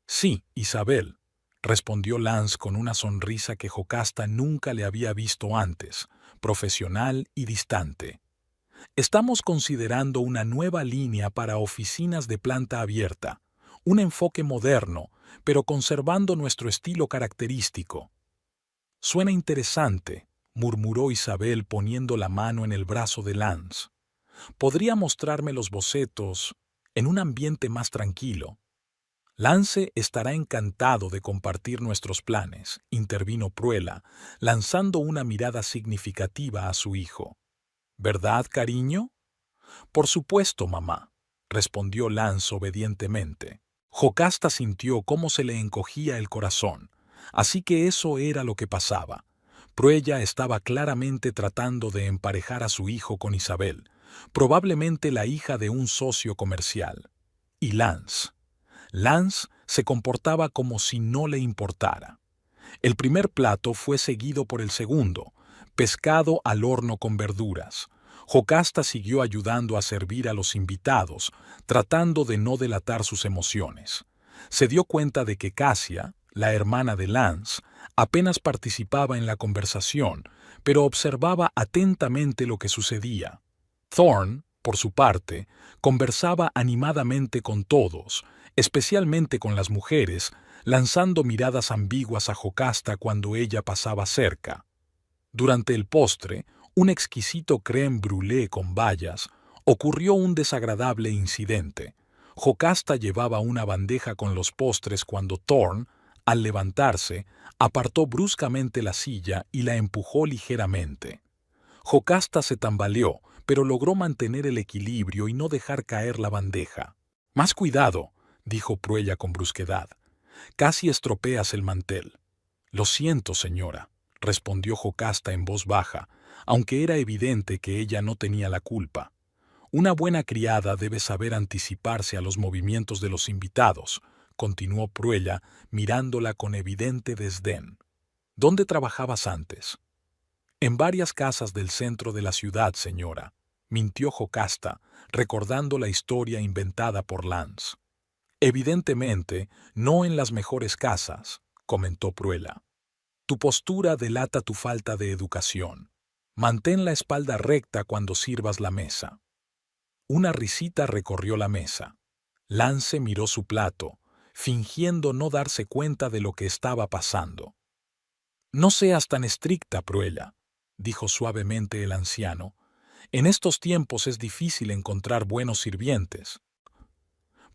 «Sí, Isabel», respondió Lance con una sonrisa que Jocasta nunca le había visto antes, profesional y distante. «Estamos considerando una nueva línea para oficinas de planta abierta, un enfoque moderno, pero conservando nuestro estilo característico». «Suena interesante», murmuró Isabel poniendo la mano en el brazo de Lance. «¿Podría mostrarme los bocetos en un ambiente más tranquilo?» «Lance estará encantado de compartir nuestros planes», intervino Pruella, lanzando una mirada significativa a su hijo. «¿Verdad, cariño?» «Por supuesto, mamá», respondió Lance obedientemente. Jocasta sintió cómo se le encogía el corazón, así que eso era lo que pasaba. Pruella estaba claramente tratando de emparejar a su hijo con Isabel, probablemente la hija de un socio comercial. Y Lance se comportaba como si no le importara. El primer plato fue seguido por el segundo, pescado al horno con verduras. Jocasta siguió ayudando a servir a los invitados, tratando de no delatar sus emociones. Se dio cuenta de que Cassia, la hermana de Lance, apenas participaba en la conversación, pero observaba atentamente lo que sucedía. Thorne, por su parte, conversaba animadamente con todos, especialmente con las mujeres, lanzando miradas ambiguas a Jocasta cuando ella pasaba cerca. Durante el postre, un exquisito crème brûlée con bayas, ocurrió un desagradable incidente. Jocasta llevaba una bandeja con los postres cuando Thorne, al levantarse, apartó bruscamente la silla y la empujó ligeramente. Jocasta se tambaleó, pero logró mantener el equilibrio y no dejar caer la bandeja. «Más cuidado», dijo Pruella con brusquedad. «Casi estropeas el mantel». «Lo siento, señora», respondió Jocasta en voz baja, aunque era evidente que ella no tenía la culpa. «Una buena criada debe saber anticiparse a los movimientos de los invitados», continuó Pruella, mirándola con evidente desdén. «¿Dónde trabajabas antes?» «En varias casas del centro de la ciudad, señora», mintió Jocasta, recordando la historia inventada por Lance. «Evidentemente, no en las mejores casas», comentó Pruella. «Tu postura delata tu falta de educación. Mantén la espalda recta cuando sirvas la mesa». Una risita recorrió la mesa. Lance miró su plato, fingiendo no darse cuenta de lo que estaba pasando. «No seas tan estricta, Pruella», dijo suavemente el anciano. «En estos tiempos es difícil encontrar buenos sirvientes».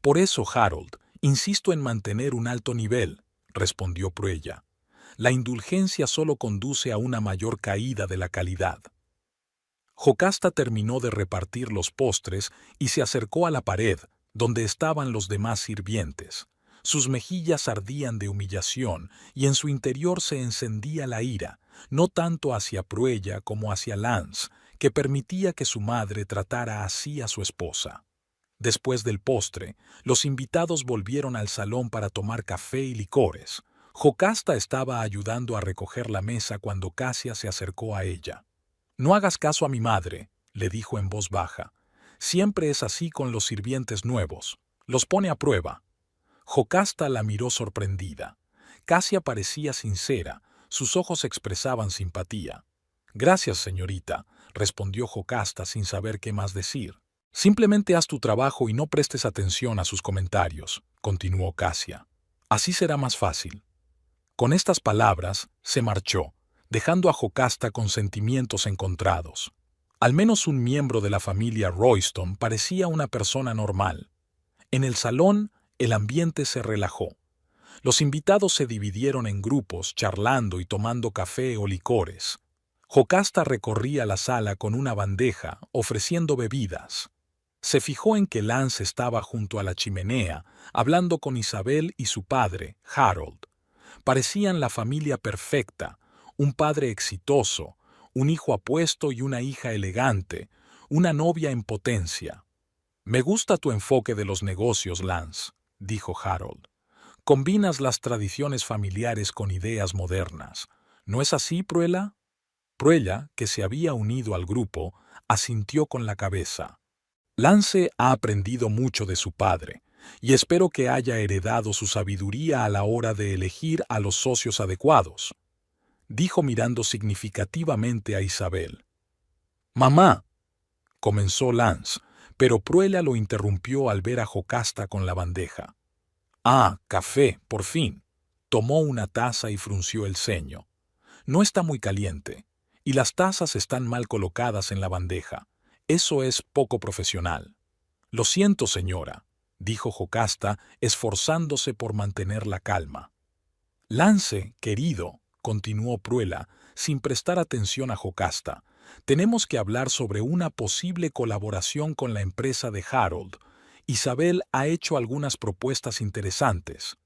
«Por eso, Harold, insisto en mantener un alto nivel», respondió Pruella. «La indulgencia solo conduce a una mayor caída de la calidad». Jocasta terminó de repartir los postres y se acercó a la pared, donde estaban los demás sirvientes. Sus mejillas ardían de humillación y en su interior se encendía la ira, no tanto hacia Pruella como hacia Lance, que permitía que su madre tratara así a su esposa. Después del postre, los invitados volvieron al salón para tomar café y licores. Jocasta estaba ayudando a recoger la mesa cuando Cassia se acercó a ella. «No hagas caso a mi madre», le dijo en voz baja. «Siempre es así con los sirvientes nuevos. Los pone a prueba». Jocasta la miró sorprendida. Cassia parecía sincera, sus ojos expresaban simpatía. «Gracias, señorita», respondió Jocasta sin saber qué más decir. «Simplemente haz tu trabajo y no prestes atención a sus comentarios», continuó Cassia. «Así será más fácil». Con estas palabras, se marchó, dejando a Jocasta con sentimientos encontrados. Al menos un miembro de la familia Royston parecía una persona normal. En el salón, el ambiente se relajó. Los invitados se dividieron en grupos, charlando y tomando café o licores. Jocasta recorría la sala con una bandeja, ofreciendo bebidas. Se fijó en que Lance estaba junto a la chimenea, hablando con Isabel y su padre, Harold. Parecían la familia perfecta, un padre exitoso, un hijo apuesto y una hija elegante, una novia en potencia. «Me gusta tu enfoque de los negocios, Lance», dijo Harold. «Combinas las tradiciones familiares con ideas modernas. ¿No es así, Pruella?» Pruella, que se había unido al grupo, asintió con la cabeza. «Lance ha aprendido mucho de su padre, y espero que haya heredado su sabiduría a la hora de elegir a los socios adecuados», dijo mirando significativamente a Isabel. «Mamá», comenzó Lance, pero Pruella lo interrumpió al ver a Jocasta con la bandeja. «Ah, café, por fin». Tomó una taza y frunció el ceño. «No está muy caliente, y las tazas están mal colocadas en la bandeja. Eso es poco profesional». «Lo siento, señora», dijo Jocasta, esforzándose por mantener la calma. «Lance, querido», continuó Pruella, sin prestar atención a Jocasta, «tenemos que hablar sobre una posible colaboración con la empresa de Harold. Isabel ha hecho algunas propuestas interesantes».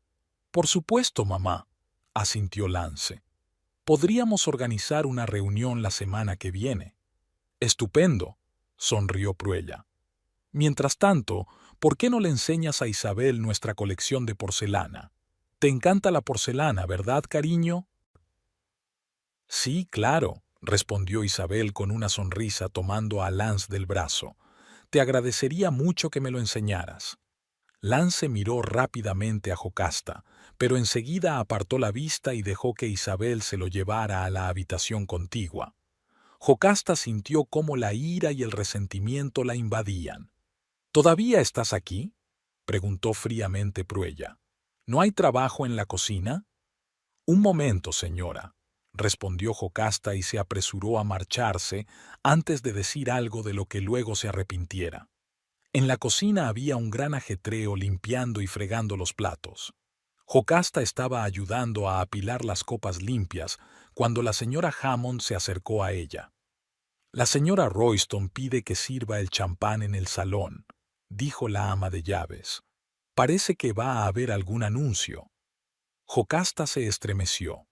«Por supuesto, mamá», asintió Lance. «Podríamos organizar una reunión la semana que viene». «Estupendo», sonrió Pruella. «Mientras tanto, ¿por qué no le enseñas a Isabel nuestra colección de porcelana? Te encanta la porcelana, ¿verdad, cariño?» «Sí, claro», respondió Isabel con una sonrisa tomando a Lance del brazo. «Te agradecería mucho que me lo enseñaras». Lance miró rápidamente a Jocasta, pero enseguida apartó la vista y dejó que Isabel se lo llevara a la habitación contigua. Jocasta sintió cómo la ira y el resentimiento la invadían. «¿Todavía estás aquí?», preguntó fríamente Pruella. «¿No hay trabajo en la cocina?» «Un momento, señora», respondió Jocasta y se apresuró a marcharse antes de decir algo de lo que luego se arrepintiera. En la cocina había un gran ajetreo limpiando y fregando los platos. Jocasta estaba ayudando a apilar las copas limpias cuando la señora Hammond se acercó a ella. «La señora Royston pide que sirva el champán en el salón», dijo la ama de llaves. «Parece que va a haber algún anuncio». Jocasta se estremeció.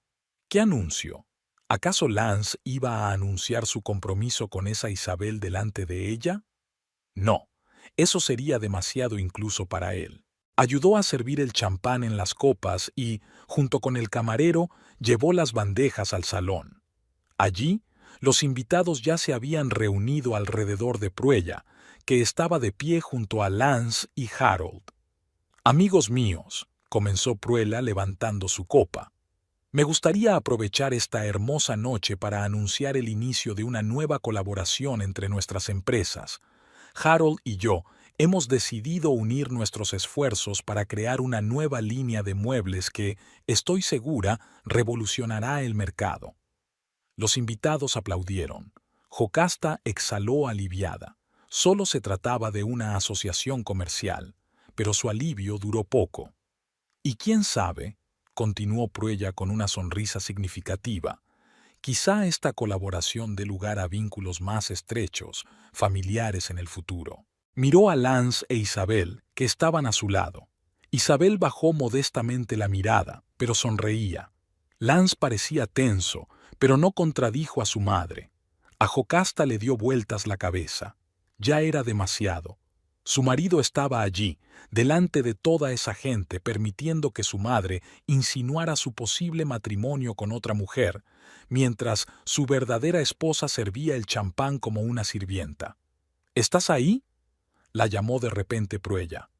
¿Qué anuncio? ¿Acaso Lance iba a anunciar su compromiso con esa Isabel delante de ella? No, eso sería demasiado incluso para él. Ayudó a servir el champán en las copas y, junto con el camarero, llevó las bandejas al salón. Allí, los invitados ya se habían reunido alrededor de Pruella, que estaba de pie junto a Lance y Harold. «Amigos míos», comenzó Pruella levantando su copa, «me gustaría aprovechar esta hermosa noche para anunciar el inicio de una nueva colaboración entre nuestras empresas. Harold y yo hemos decidido unir nuestros esfuerzos para crear una nueva línea de muebles que, estoy segura, revolucionará el mercado». Los invitados aplaudieron. Jocasta exhaló aliviada. Solo se trataba de una asociación comercial, pero su alivio duró poco. «Y quién sabe», continuó Pruella con una sonrisa significativa, «quizá esta colaboración dé lugar a vínculos más estrechos, familiares en el futuro». Miró a Lance e Isabel, que estaban a su lado. Isabel bajó modestamente la mirada, pero sonreía. Lance parecía tenso, pero no contradijo a su madre. A Jocasta le dio vueltas la cabeza. Ya era demasiado. Su marido estaba allí, delante de toda esa gente, permitiendo que su madre insinuara su posible matrimonio con otra mujer, mientras su verdadera esposa servía el champán como una sirvienta. «¿Estás ahí?», la llamó de repente Pruella.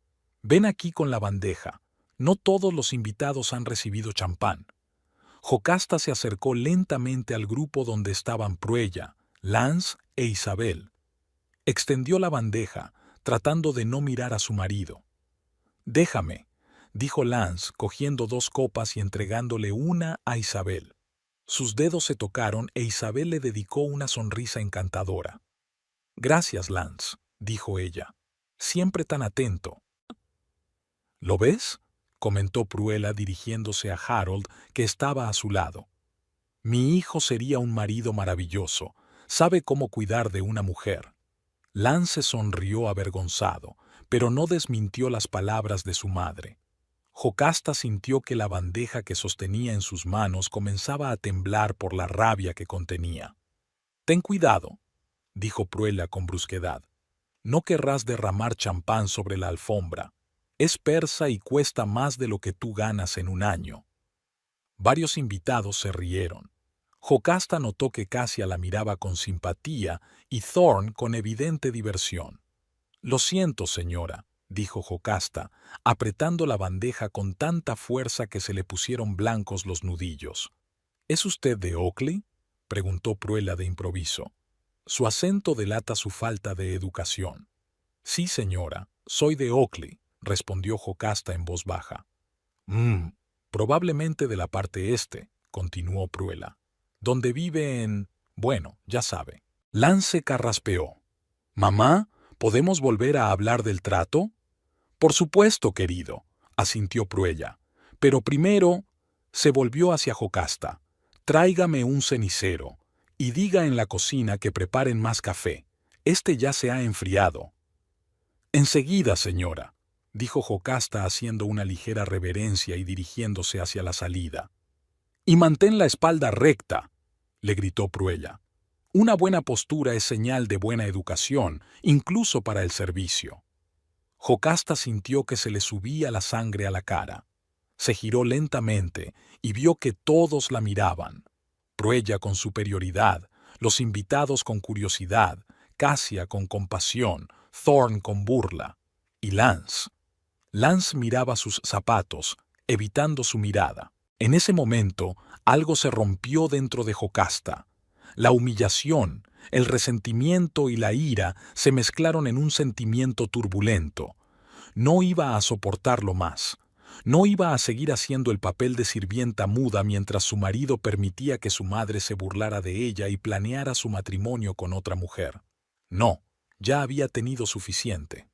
«Ven aquí con la bandeja. No todos los invitados han recibido champán». Jocasta se acercó lentamente al grupo donde estaban Pruella, Lance e Isabel. Extendió la bandeja, tratando de no mirar a su marido. «Déjame», dijo Lance, cogiendo 2 copas y entregándole una a Isabel. Sus dedos se tocaron e Isabel le dedicó una sonrisa encantadora. «Gracias, Lance», dijo ella. «Siempre tan atento». «¿Lo ves?», comentó Pruella dirigiéndose a Harold, que estaba a su lado. «Mi hijo sería un marido maravilloso. Sabe cómo cuidar de una mujer». Lance sonrió avergonzado, pero no desmintió las palabras de su madre. Jocasta sintió que la bandeja que sostenía en sus manos comenzaba a temblar por la rabia que contenía. «Ten cuidado», dijo Pruella con brusquedad. «No querrás derramar champán sobre la alfombra. Es persa y cuesta más de lo que tú ganas en un año». Varios invitados se rieron. Jocasta notó que Casia la miraba con simpatía y Thorne con evidente diversión. «Lo siento, señora», dijo Jocasta, apretando la bandeja con tanta fuerza que se le pusieron blancos los nudillos. «¿Es usted de Oakley?», preguntó Pruella de improviso. Su acento delata su falta de educación. «Sí, señora, soy de Oakley», respondió Jocasta en voz baja. Probablemente de la parte este», continuó Pruella. «Donde vive en... bueno, ya sabe». Lance carraspeó. «Mamá, ¿podemos volver a hablar del trato?». «Por supuesto, querido», asintió Pruella. «Pero primero...». Se volvió hacia Jocasta. «Tráigame un cenicero y diga en la cocina que preparen más café. Este ya se ha enfriado». «Enseguida, señora», dijo Jocasta haciendo una ligera reverencia y dirigiéndose hacia la salida. «Y mantén la espalda recta», le gritó Pruella. «Una buena postura es señal de buena educación, incluso para el servicio». Jocasta sintió que se le subía la sangre a la cara. Se giró lentamente y vio que todos la miraban. Pruella con superioridad, los invitados con curiosidad, Casia con compasión, Thorne con burla. Y Lance. Lance miraba sus zapatos, evitando su mirada. En ese momento, algo se rompió dentro de Jocasta. La humillación, el resentimiento y la ira se mezclaron en un sentimiento turbulento. No iba a soportarlo más. No iba a seguir haciendo el papel de sirvienta muda mientras su marido permitía que su madre se burlara de ella y planeara su matrimonio con otra mujer. No, ya había tenido suficiente.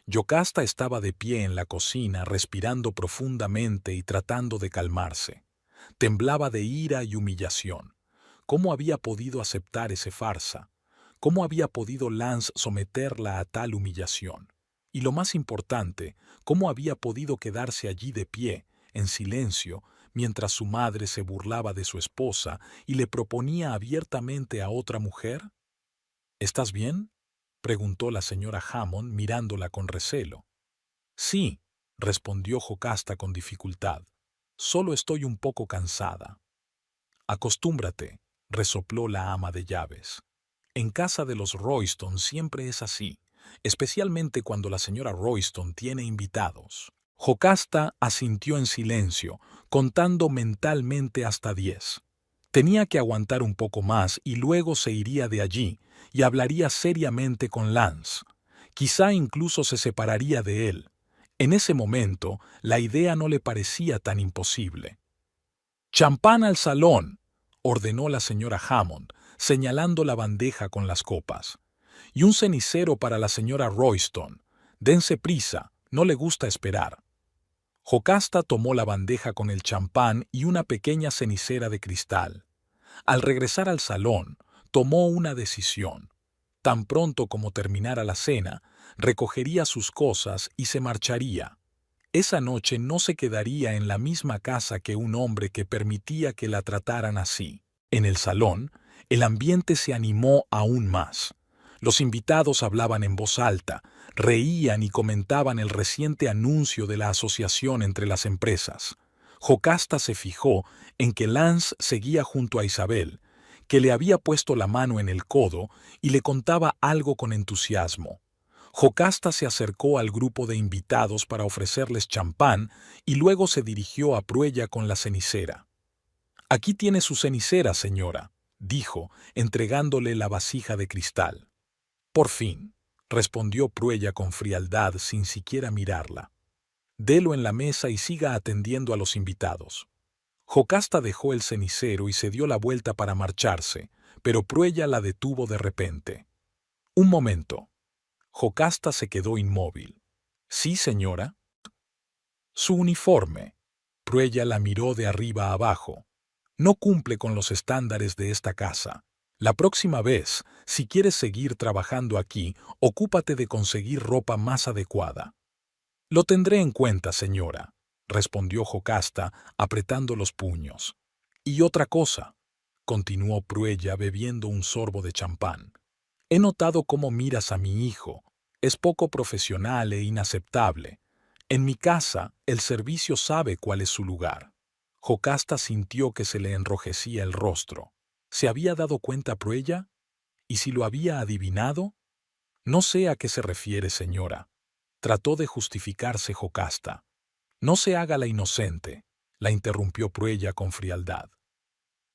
Yocasta estaba de pie en la cocina, respirando profundamente y tratando de calmarse. Temblaba de ira y humillación. ¿Cómo había podido aceptar ese farsa? ¿Cómo había podido Lance someterla a tal humillación? Y lo más importante, ¿cómo había podido quedarse allí de pie, en silencio, mientras su madre se burlaba de su esposa y le proponía abiertamente a otra mujer? ¿Estás bien?, preguntó la señora Hammond mirándola con recelo. Sí, respondió Jocasta con dificultad. Solo estoy un poco cansada. Acostúmbrate, resopló la ama de llaves. En casa de los Royston siempre es así, especialmente cuando la señora Royston tiene invitados. Jocasta asintió en silencio, contando mentalmente hasta 10. Tenía que aguantar un poco más y luego se iría de allí y hablaría seriamente con Lance. Quizá incluso se separaría de él. En ese momento, la idea no le parecía tan imposible. «¡Champán al salón!», ordenó la señora Hammond, señalando la bandeja con las copas. «Y un cenicero para la señora Royston. Dense prisa, no le gusta esperar». Jocasta tomó la bandeja con el champán y una pequeña cenicera de cristal. Al regresar al salón, tomó una decisión. Tan pronto como terminara la cena, recogería sus cosas y se marcharía. Esa noche no se quedaría en la misma casa que un hombre que permitía que la trataran así. En el salón, el ambiente se animó aún más. Los invitados hablaban en voz alta, reían y comentaban el reciente anuncio de la asociación entre las empresas. Jocasta se fijó en que Lance seguía junto a Isabel, que le había puesto la mano en el codo y le contaba algo con entusiasmo. Jocasta se acercó al grupo de invitados para ofrecerles champán y luego se dirigió a Pruella con la cenicera. «Aquí tiene su cenicera, señora», dijo, entregándole la vasija de cristal. «Por fin», respondió Pruella con frialdad sin siquiera mirarla. «Delo en la mesa y siga atendiendo a los invitados». Jocasta dejó el cenicero y se dio la vuelta para marcharse, pero Pruella la detuvo de repente. «Un momento». Jocasta se quedó inmóvil. «¿Sí, señora?» «Su uniforme». Pruella la miró de arriba a abajo. «No cumple con los estándares de esta casa. La próxima vez, si quieres seguir trabajando aquí, ocúpate de conseguir ropa más adecuada». «Lo tendré en cuenta, señora», respondió Jocasta, apretando los puños. «Y otra cosa», continuó Pruella bebiendo un sorbo de champán. «He notado cómo miras a mi hijo. Es poco profesional e inaceptable. En mi casa, el servicio sabe cuál es su lugar». Jocasta sintió que se le enrojecía el rostro. ¿Se había dado cuenta Pruella? ¿Y si lo había adivinado? «No sé a qué se refiere, señora», trató de justificarse Jocasta. «No se haga la inocente», la interrumpió Pruella con frialdad.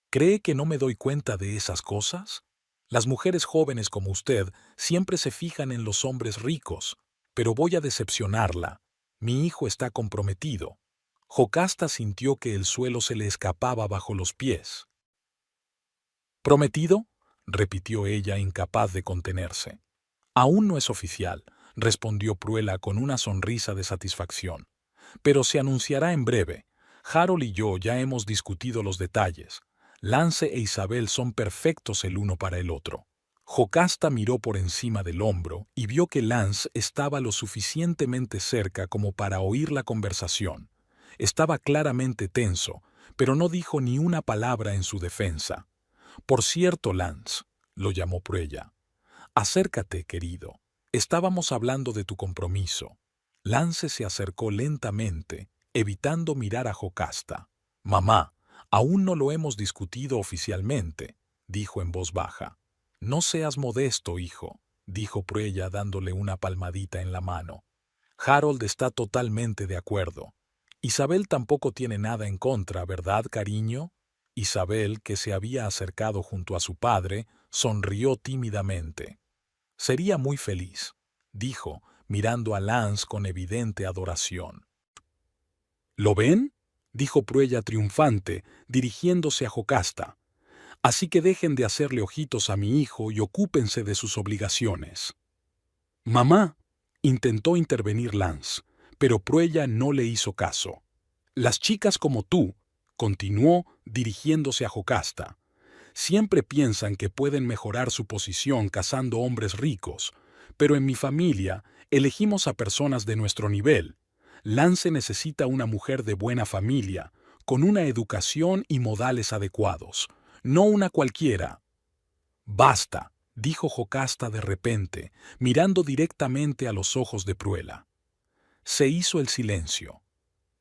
«¿Cree que no me doy cuenta de esas cosas? Las mujeres jóvenes como usted siempre se fijan en los hombres ricos, pero voy a decepcionarla. Mi hijo está comprometido». Jocasta sintió que el suelo se le escapaba bajo los pies. «¿Prometido?», repitió ella, incapaz de contenerse. «Aún no es oficial», respondió Pruella con una sonrisa de satisfacción. «Pero se anunciará en breve. Harold y yo ya hemos discutido los detalles. Lance e Isabel son perfectos el uno para el otro». Jocasta miró por encima del hombro y vio que Lance estaba lo suficientemente cerca como para oír la conversación. Estaba claramente tenso, pero no dijo ni una palabra en su defensa. «Por cierto, Lance», lo llamó Pruella. «Acércate, querido. Estábamos hablando de tu compromiso». Lance se acercó lentamente, evitando mirar a Jocasta. «Mamá, aún no lo hemos discutido oficialmente», dijo en voz baja. «No seas modesto, hijo», dijo Pruella dándole una palmadita en la mano. «Harold está totalmente de acuerdo. Isabel tampoco tiene nada en contra, ¿verdad, cariño?». Isabel, que se había acercado junto a su padre, sonrió tímidamente. «Sería muy feliz», dijo, mirando a Lance con evidente adoración. ¿Lo ven?, dijo Pruella triunfante, dirigiéndose a Jocasta. Así que dejen de hacerle ojitos a mi hijo y ocúpense de sus obligaciones. Mamá, intentó intervenir Lance, pero Pruella no le hizo caso. Las chicas como tú, continuó dirigiéndose a Jocasta, siempre piensan que pueden mejorar su posición casando hombres ricos, pero en mi familia elegimos a personas de nuestro nivel. Lance necesita una mujer de buena familia, con una educación y modales adecuados, no una cualquiera. Basta, dijo Jocasta de repente, mirando directamente a los ojos de Pruella. Se hizo el silencio.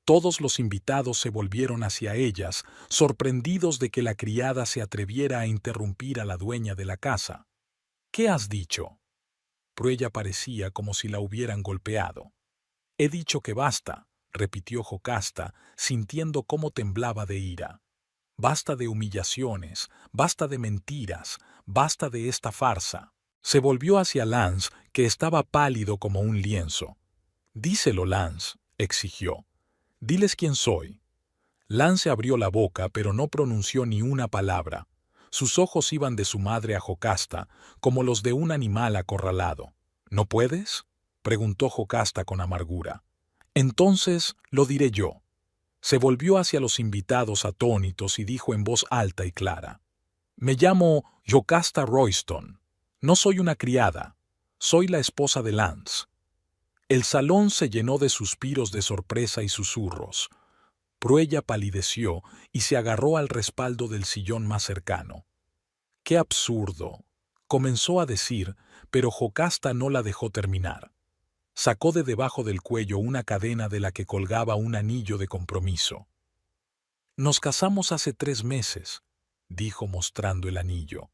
Todos los invitados se volvieron hacia ellas, sorprendidos de que la criada se atreviera a interrumpir a la dueña de la casa. ¿Qué has dicho? Pruella parecía como si la hubieran golpeado. He dicho que basta, repitió Jocasta, sintiendo cómo temblaba de ira. Basta de humillaciones, basta de mentiras, basta de esta farsa. Se volvió hacia Lance, que estaba pálido como un lienzo. Díselo, Lance, exigió. Diles quién soy. Lance abrió la boca, pero no pronunció ni una palabra. Sus ojos iban de su madre a Jocasta, como los de un animal acorralado. ¿No puedes?, preguntó Jocasta con amargura. Entonces lo diré yo. Se volvió hacia los invitados atónitos y dijo en voz alta y clara. Me llamo Jocasta Royston. No soy una criada. Soy la esposa de Lance. El salón se llenó de suspiros de sorpresa y susurros. Pruella palideció y se agarró al respaldo del sillón más cercano. ¡Qué absurdo!, comenzó a decir, pero Jocasta no la dejó terminar. Sacó de debajo del cuello una cadena de la que colgaba un anillo de compromiso. Nos casamos hace 3 meses, dijo mostrando el anillo,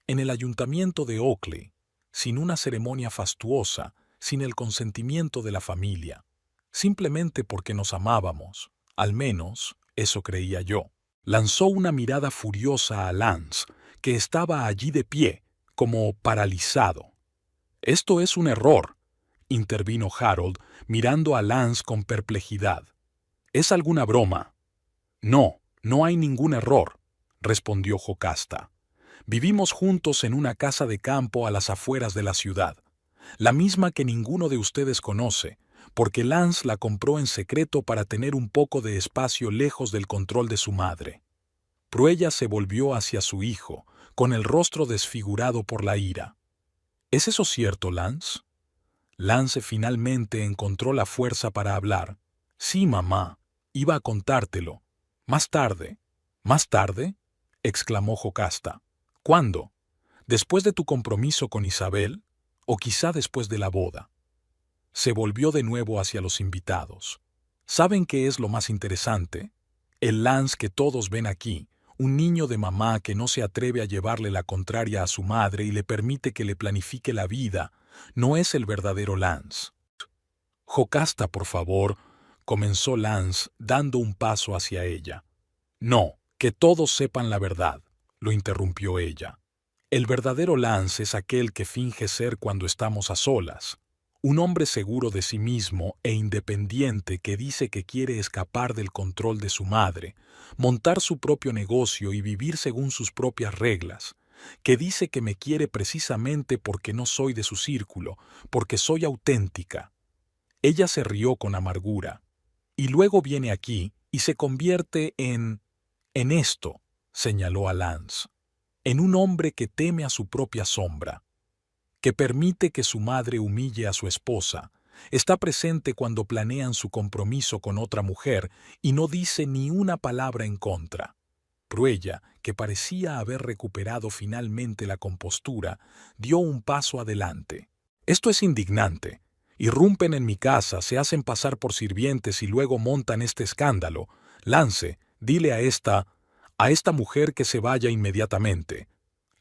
en el ayuntamiento de Oakley, sin una ceremonia fastuosa, sin el consentimiento de la familia, simplemente porque nos amábamos, al menos eso creía yo. Lanzó una mirada furiosa a Lance, que estaba allí de pie, como paralizado. Esto es un error, intervino Harold, mirando a Lance con perplejidad. ¿Es alguna broma? No, no hay ningún error, respondió Jocasta. Vivimos juntos en una casa de campo a las afueras de la ciudad, la misma que ninguno de ustedes conoce, porque Lance la compró en secreto para tener un poco de espacio lejos del control de su madre. Pruella se volvió hacia su hijo, con el rostro desfigurado por la ira. ¿Es eso cierto, Lance? Lance finalmente encontró la fuerza para hablar. Sí, mamá, iba a contártelo. Más tarde. ¿Más tarde?, exclamó Jocasta. ¿Cuándo? ¿Después de tu compromiso con Isabel? ¿O quizá después de la boda? Se volvió de nuevo hacia los invitados. ¿Saben qué es lo más interesante? El Lance que todos ven aquí, un niño de mamá que no se atreve a llevarle la contraria a su madre y le permite que le planifique la vida, no es el verdadero Lance. Jocasta, por favor, comenzó Lance, dando un paso hacia ella. No, que todos sepan la verdad, lo interrumpió ella. El verdadero Lance es aquel que finge ser cuando estamos a solas. Un hombre seguro de sí mismo e independiente que dice que quiere escapar del control de su madre, montar su propio negocio y vivir según sus propias reglas, que dice que me quiere precisamente porque no soy de su círculo, porque soy auténtica. Ella se rió con amargura. Y luego viene aquí y se convierte en esto, señaló a Lance, en un hombre que teme a su propia sombra, que permite que su madre humille a su esposa, está presente cuando planean su compromiso con otra mujer y no dice ni una palabra en contra. Pruella, que parecía haber recuperado finalmente la compostura, dio un paso adelante. Esto es indignante. Irrumpen en mi casa, se hacen pasar por sirvientes y luego montan este escándalo. Lance, dile a esta mujer que se vaya inmediatamente.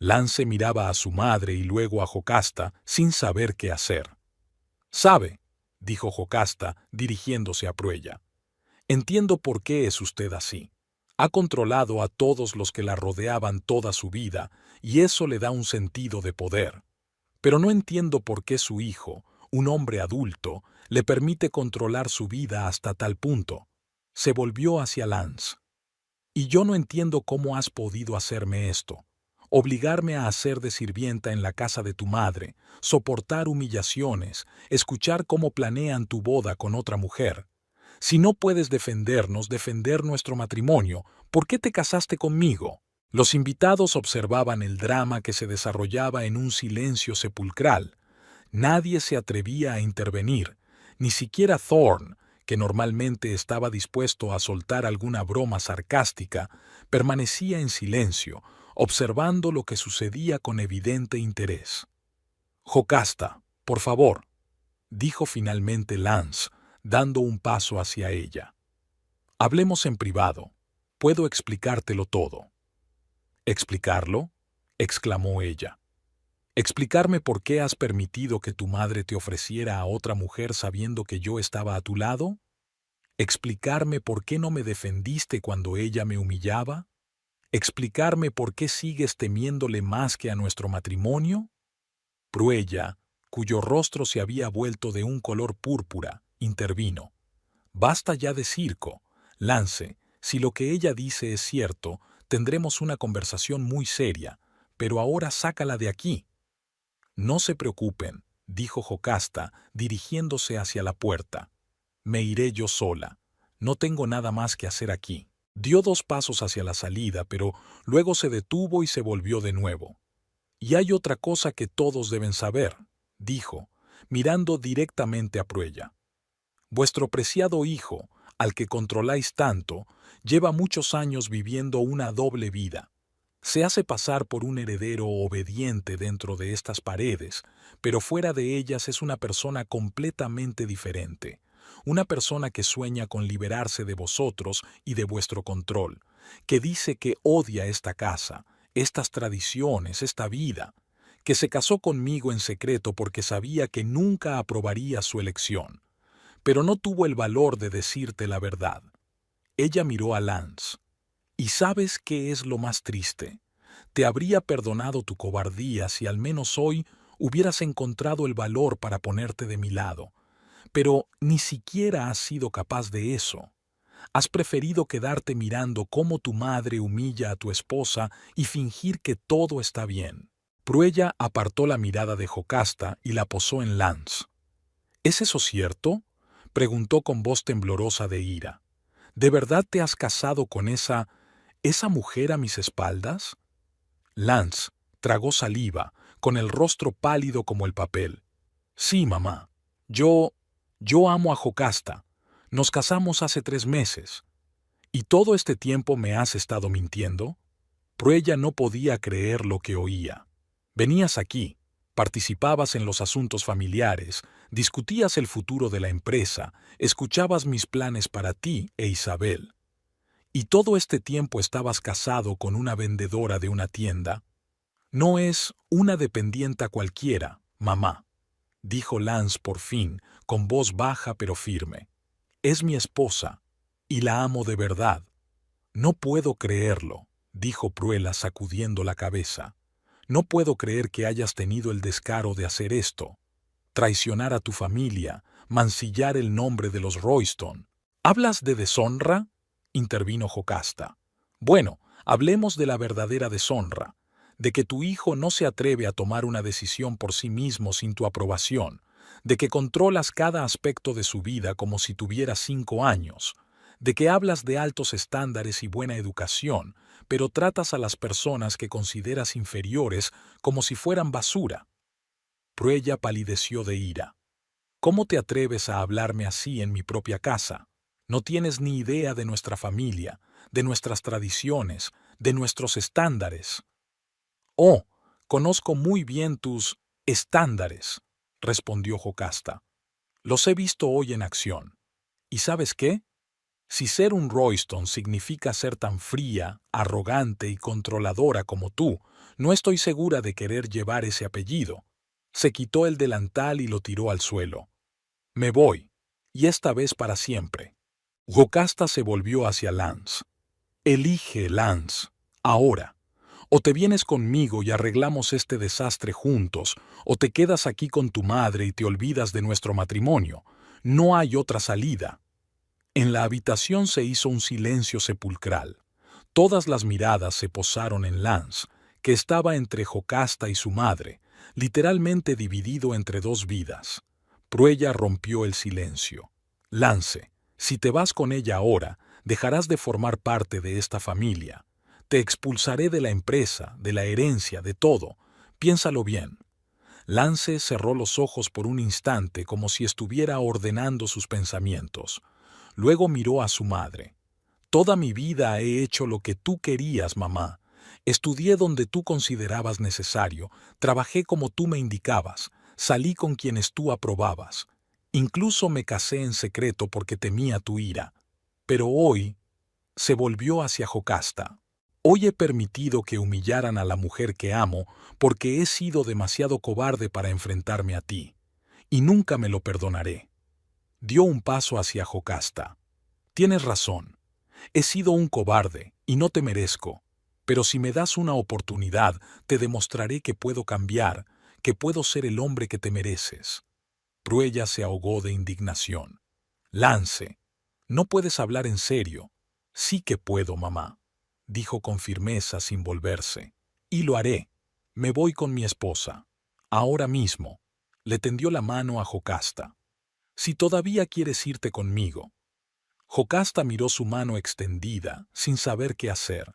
Lance miraba a su madre y luego a Jocasta sin saber qué hacer. «Sabe», dijo Jocasta, dirigiéndose a Pruella. «Entiendo por qué es usted así. Ha controlado a todos los que la rodeaban toda su vida, y eso le da un sentido de poder. Pero no entiendo por qué su hijo, un hombre adulto, le permite controlar su vida hasta tal punto. Se volvió hacia Lance. Y yo no entiendo cómo has podido hacerme esto. Obligarme a hacer de sirvienta en la casa de tu madre, soportar humillaciones, escuchar cómo planean tu boda con otra mujer. Si no puedes defendernos, defender nuestro matrimonio, ¿por qué te casaste conmigo? Los invitados observaban el drama que se desarrollaba en un silencio sepulcral. Nadie se atrevía a intervenir, ni siquiera Thorne, que normalmente estaba dispuesto a soltar alguna broma sarcástica, permanecía en silencio, observando lo que sucedía con evidente interés. «Jocasta, por favor», dijo finalmente Lance, dando un paso hacia ella. «Hablemos en privado. Puedo explicártelo todo». «¿Explicarlo?», exclamó ella. «¿Explicarme por qué has permitido que tu madre te ofreciera a otra mujer sabiendo que yo estaba a tu lado? ¿Explicarme por qué no me defendiste cuando ella me humillaba? ¿Explicarme por qué sigues temiéndole más que a nuestro matrimonio?» Pruella, cuyo rostro se había vuelto de un color púrpura, intervino. «Basta ya de circo. Lance, si lo que ella dice es cierto, tendremos una conversación muy seria, pero ahora sácala de aquí». «No se preocupen», dijo Jocasta, dirigiéndose hacia la puerta. «Me iré yo sola. No tengo nada más que hacer aquí». Dio 2 pasos hacia la salida, pero luego se detuvo y se volvió de nuevo. «Y hay otra cosa que todos deben saber», dijo, mirando directamente a Pruella. «Vuestro preciado hijo, al que controláis tanto, lleva muchos años viviendo una doble vida. Se hace pasar por un heredero obediente dentro de estas paredes, pero fuera de ellas es una persona completamente diferente. Una persona que sueña con liberarse de vosotros y de vuestro control, que dice que odia esta casa, estas tradiciones, esta vida, que se casó conmigo en secreto porque sabía que nunca aprobaría su elección, pero no tuvo el valor de decirte la verdad». Ella miró a Lance. «¿Y sabes qué es lo más triste? Te habría perdonado tu cobardía si al menos hoy hubieras encontrado el valor para ponerte de mi lado. Pero ni siquiera has sido capaz de eso. Has preferido quedarte mirando cómo tu madre humilla a tu esposa y fingir que todo está bien». Pruella apartó la mirada de Jocasta y la posó en Lance. «¿Es eso cierto?», preguntó con voz temblorosa de ira. «¿De verdad te has casado con esa mujer a mis espaldas?». Lance tragó saliva, con el rostro pálido como el papel. «Sí, mamá. Yo amo a Jocasta. Nos casamos hace 3 meses. ¿Y todo este tiempo me has estado mintiendo?». Pruella no podía creer lo que oía. «Venías aquí, participabas en los asuntos familiares, discutías el futuro de la empresa, escuchabas mis planes para ti e Isabel. ¿Y todo este tiempo estabas casado con una vendedora de una tienda?». «No es una dependienta cualquiera, mamá», dijo Lance por fin, con voz baja pero firme. «Es mi esposa, y la amo de verdad». «No puedo creerlo», dijo Pruella sacudiendo la cabeza. «No puedo creer que hayas tenido el descaro de hacer esto. Traicionar a tu familia, mancillar el nombre de los Royston». «¿Hablas de deshonra?», intervino Jocasta. «Bueno, hablemos de la verdadera deshonra, de que tu hijo no se atreve a tomar una decisión por sí mismo sin tu aprobación, de que controlas cada aspecto de su vida como si tuviera 5 años, de que hablas de altos estándares y buena educación, pero tratas a las personas que consideras inferiores como si fueran basura». Pruella palideció de ira. «¿Cómo te atreves a hablarme así en mi propia casa? No tienes ni idea de nuestra familia, de nuestras tradiciones, de nuestros estándares». «Oh, conozco muy bien tus estándares», respondió Jocasta. «Los he visto hoy en acción. ¿Y sabes qué? Si ser un Royston significa ser tan fría, arrogante y controladora como tú, no estoy segura de querer llevar ese apellido». Se quitó el delantal y lo tiró al suelo. «Me voy, y esta vez para siempre». Jocasta se volvió hacia Lance. «Elige, Lance, ahora. O te vienes conmigo y arreglamos este desastre juntos, o te quedas aquí con tu madre y te olvidas de nuestro matrimonio. No hay otra salida». En la habitación se hizo un silencio sepulcral. Todas las miradas se posaron en Lance, que estaba entre Jocasta y su madre, literalmente dividido entre dos vidas. Pruella rompió el silencio. Lance, si te vas con ella ahora, dejarás de formar parte de esta familia. Te expulsaré de la empresa, de la herencia, de todo. Piénsalo bien. Lance cerró los ojos por un instante como si estuviera ordenando sus pensamientos. Luego miró a su madre. Toda mi vida he hecho lo que tú querías, mamá. Estudié donde tú considerabas necesario, trabajé como tú me indicabas, salí con quienes tú aprobabas. Incluso me casé en secreto porque temía tu ira. Pero hoy se volvió hacia Jocasta. Hoy he permitido que humillaran a la mujer que amo porque he sido demasiado cobarde para enfrentarme a ti. Y nunca me lo perdonaré. Dio un paso hacia Jocasta. Tienes razón. He sido un cobarde y no te merezco. Pero si me das una oportunidad, te demostraré que puedo cambiar, que puedo ser el hombre que te mereces. Pruella se ahogó de indignación. Lance, no puedes hablar en serio. Sí que puedo, mamá, dijo con firmeza sin volverse. Y lo haré. Me voy con mi esposa. Ahora mismo. Le tendió la mano a Jocasta. Si todavía quieres irte conmigo. Jocasta miró su mano extendida, sin saber qué hacer.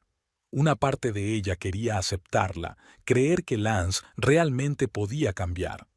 Una parte de ella quería aceptarla, creer que Lance realmente podía cambiar.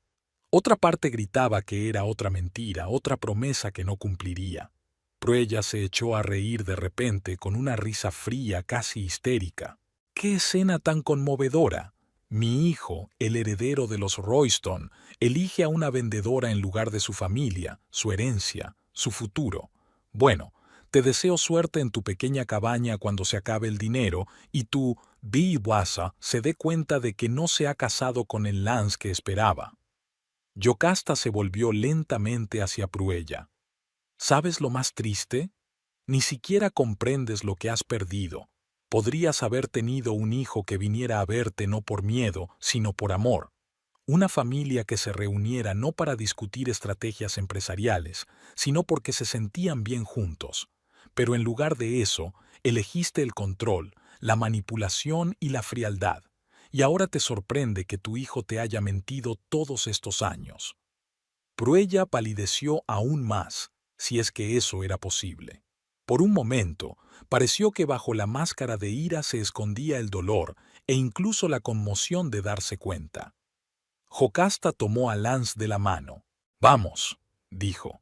Otra parte gritaba que era otra mentira, otra promesa que no cumpliría. Pruella se echó a reír de repente con una risa fría, casi histérica. ¡Qué escena tan conmovedora! Mi hijo, el heredero de los Royston, elige a una vendedora en lugar de su familia, su herencia, su futuro. Bueno, te deseo suerte en tu pequeña cabaña cuando se acabe el dinero y tu Biwasa se dé cuenta de que no se ha casado con el Lance que esperaba. Yocasta se volvió lentamente hacia Pruella. ¿Sabes lo más triste? Ni siquiera comprendes lo que has perdido. Podrías haber tenido un hijo que viniera a verte no por miedo, sino por amor. Una familia que se reuniera no para discutir estrategias empresariales, sino porque se sentían bien juntos. Pero en lugar de eso, elegiste el control, la manipulación y la frialdad. Y ahora te sorprende que tu hijo te haya mentido todos estos años. Pruella palideció aún más, si es que eso era posible. Por un momento, pareció que bajo la máscara de ira se escondía el dolor e incluso la conmoción de darse cuenta. Jocasta tomó a Lance de la mano. «Vamos», dijo.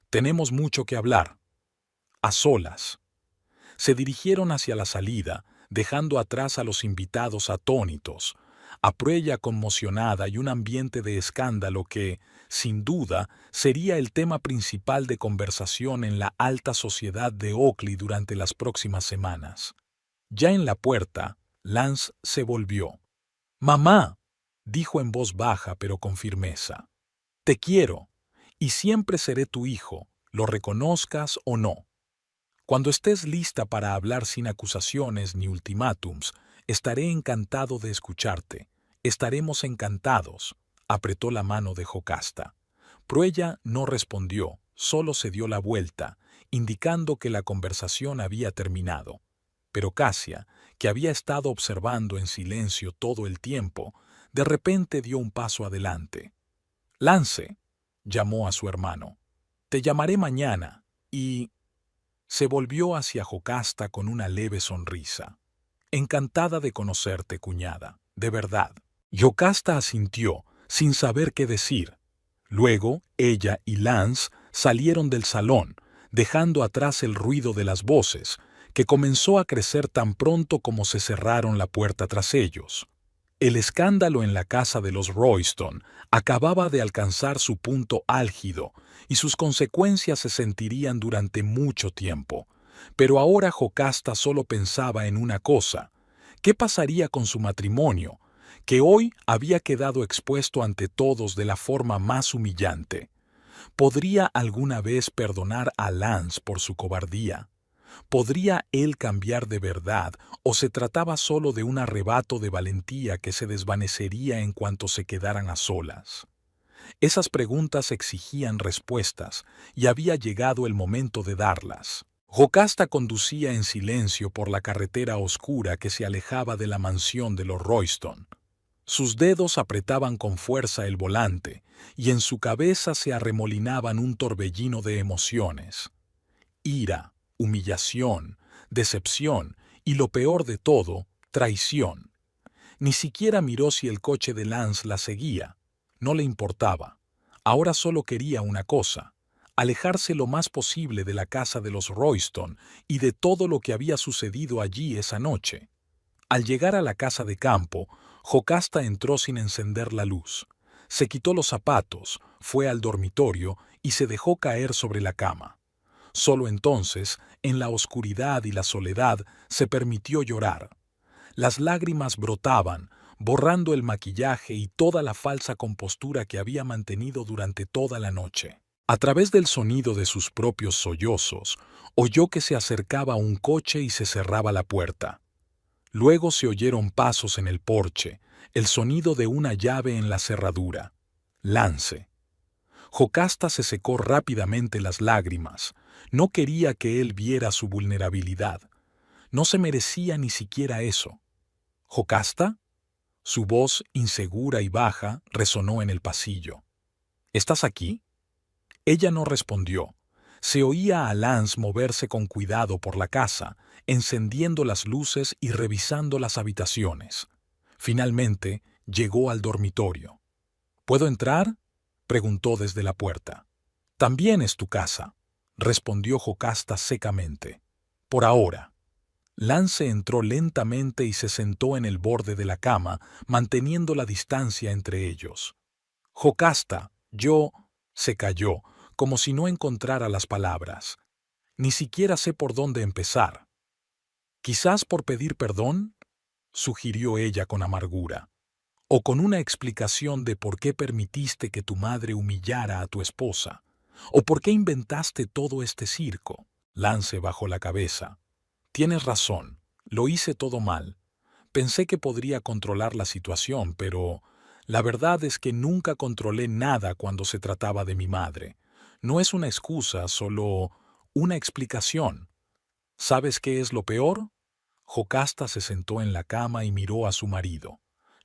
«Tenemos mucho que hablar. A solas». Se dirigieron hacia la salida, dejando atrás a los invitados atónitos, a Pruella conmocionada y un ambiente de escándalo que, sin duda, sería el tema principal de conversación en la alta sociedad de Oakley durante las próximas semanas. Ya en la puerta, Lance se volvió. «Mamá», dijo en voz baja pero con firmeza. «Te quiero, y siempre seré tu hijo, lo reconozcas o no. Cuando estés lista para hablar sin acusaciones ni ultimátums, estaré encantado de escucharte. Estaremos encantados», apretó la mano de Jocasta. Pruella no respondió, solo se dio la vuelta, indicando que la conversación había terminado. Pero Casia, que había estado observando en silencio todo el tiempo, de repente dio un paso adelante. «Lance», llamó a su hermano. «Te llamaré mañana y...» Se volvió hacia Jocasta con una leve sonrisa. «Encantada de conocerte, cuñada, de verdad». Yocasta asintió, sin saber qué decir. Luego, ella y Lance salieron del salón, dejando atrás el ruido de las voces, que comenzó a crecer tan pronto como se cerraron la puerta tras ellos. El escándalo en la casa de los Royston acababa de alcanzar su punto álgido y sus consecuencias se sentirían durante mucho tiempo. Pero ahora Jocasta solo pensaba en una cosa: ¿qué pasaría con su matrimonio, que hoy había quedado expuesto ante todos de la forma más humillante? ¿Podría alguna vez perdonar a Lance por su cobardía? ¿Podría él cambiar de verdad o se trataba solo de un arrebato de valentía que se desvanecería en cuanto se quedaran a solas? Esas preguntas exigían respuestas, y había llegado el momento de darlas. Jocasta conducía en silencio por la carretera oscura que se alejaba de la mansión de los Royston. Sus dedos apretaban con fuerza el volante, y en su cabeza se arremolinaban un torbellino de emociones. Ira, humillación, decepción y, lo peor de todo, traición. Ni siquiera miró si el coche de Lance la seguía. No le importaba. Ahora solo quería una cosa: alejarse lo más posible de la casa de los Royston y de todo lo que había sucedido allí esa noche. Al llegar a la casa de campo, Jocasta entró sin encender la luz. Se quitó los zapatos, fue al dormitorio y se dejó caer sobre la cama. Solo entonces, en la oscuridad y la soledad, se permitió llorar. Las lágrimas brotaban, borrando el maquillaje y toda la falsa compostura que había mantenido durante toda la noche. A través del sonido de sus propios sollozos, oyó que se acercaba un coche y se cerraba la puerta. Luego se oyeron pasos en el porche, el sonido de una llave en la cerradura. Lance. Jocasta se secó rápidamente las lágrimas. No quería que él viera su vulnerabilidad. No se merecía ni siquiera eso. ¿Jocasta? Su voz, insegura y baja, resonó en el pasillo. ¿Estás aquí? Ella no respondió. Se oía a Lance moverse con cuidado por la casa, encendiendo las luces y revisando las habitaciones. Finalmente, llegó al dormitorio. ¿Puedo entrar?, preguntó desde la puerta. También es tu casa, respondió Jocasta secamente. Por ahora. Lance entró lentamente y se sentó en el borde de la cama, manteniendo la distancia entre ellos. Jocasta, se calló, como si no encontrara las palabras. Ni siquiera sé por dónde empezar. ¿Quizás por pedir perdón?, sugirió ella con amargura. O con una explicación de por qué permitiste que tu madre humillara a tu esposa. O por qué inventaste todo este circo. Lance bajó la cabeza. Tienes razón, lo hice todo mal. Pensé que podría controlar la situación, pero la verdad es que nunca controlé nada cuando se trataba de mi madre. No es una excusa, solo una explicación. ¿Sabes qué es lo peor? Jocasta se sentó en la cama y miró a su marido.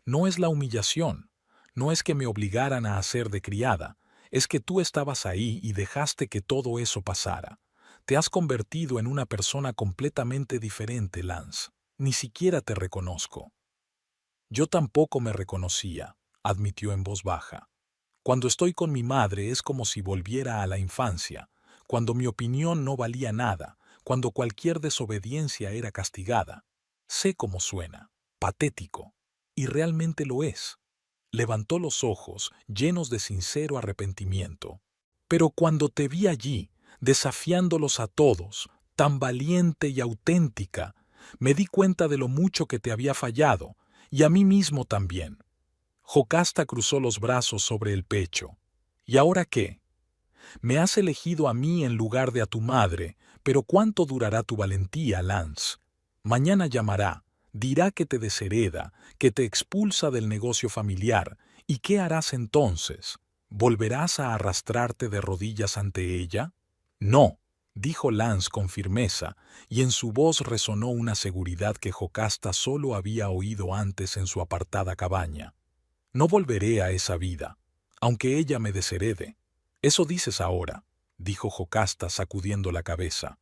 No es la humillación, no es que me obligaran a hacer de criada, es que tú estabas ahí y dejaste que todo eso pasara. Te has convertido en una persona completamente diferente, Lance. Ni siquiera te reconozco. Yo tampoco me reconocía, admitió en voz baja. Cuando estoy con mi madre es como si volviera a la infancia, cuando mi opinión no valía nada, cuando cualquier desobediencia era castigada. Sé cómo suena, patético, y realmente lo es. Levantó los ojos, llenos de sincero arrepentimiento. Pero cuando te vi allí, desafiándolos a todos, tan valiente y auténtica, me di cuenta de lo mucho que te había fallado, y a mí mismo también. Jocasta cruzó los brazos sobre el pecho. ¿Y ahora qué? Me has elegido a mí en lugar de a tu madre, pero ¿cuánto durará tu valentía, Lance? Mañana llamará, dirá que te deshereda, que te expulsa del negocio familiar, ¿y qué harás entonces? ¿Volverás a arrastrarte de rodillas ante ella? No, dijo Lance con firmeza, y en su voz resonó una seguridad que Jocasta solo había oído antes en su apartada cabaña. No volveré a esa vida, aunque ella me desherede. Eso dices ahora, dijo Jocasta sacudiendo la cabeza.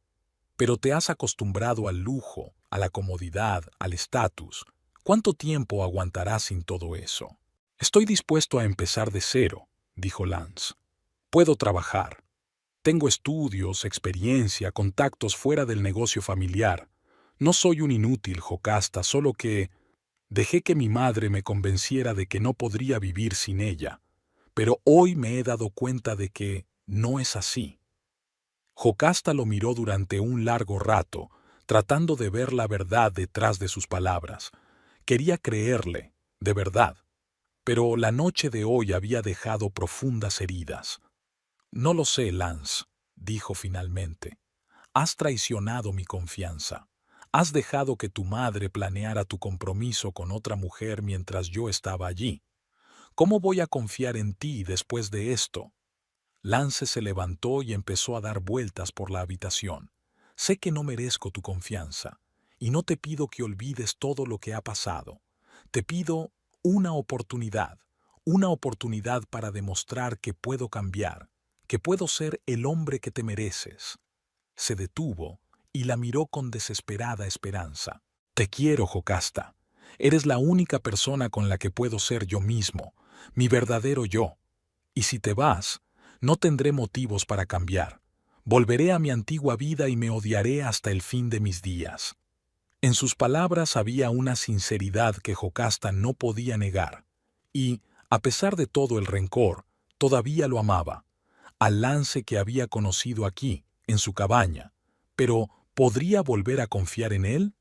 Pero te has acostumbrado al lujo, a la comodidad, al estatus. ¿Cuánto tiempo aguantarás sin todo eso? Estoy dispuesto a empezar de cero, dijo Lance. Puedo trabajar. Tengo estudios, experiencia, contactos fuera del negocio familiar. No soy un inútil, Jocasta, solo que dejé que mi madre me convenciera de que no podría vivir sin ella. Pero hoy me he dado cuenta de que no es así. Jocasta lo miró durante un largo rato, tratando de ver la verdad detrás de sus palabras. Quería creerle, de verdad, pero la noche de hoy había dejado profundas heridas. No lo sé, Lance, dijo finalmente. Has traicionado mi confianza. Has dejado que tu madre planeara tu compromiso con otra mujer mientras yo estaba allí. ¿Cómo voy a confiar en ti después de esto? Lance se levantó y empezó a dar vueltas por la habitación. Sé que no merezco tu confianza, y no te pido que olvides todo lo que ha pasado. Te pido una oportunidad para demostrar que puedo cambiar, que puedo ser el hombre que te mereces. Se detuvo y la miró con desesperada esperanza. Te quiero, Jocasta. Eres la única persona con la que puedo ser yo mismo, mi verdadero yo. Y si te vas, no tendré motivos para cambiar. Volveré a mi antigua vida y me odiaré hasta el fin de mis días. En sus palabras había una sinceridad que Jocasta no podía negar. Y, a pesar de todo el rencor, todavía lo amaba, al Lance que había conocido aquí, en su cabaña. Pero, ¿podría volver a confiar en él?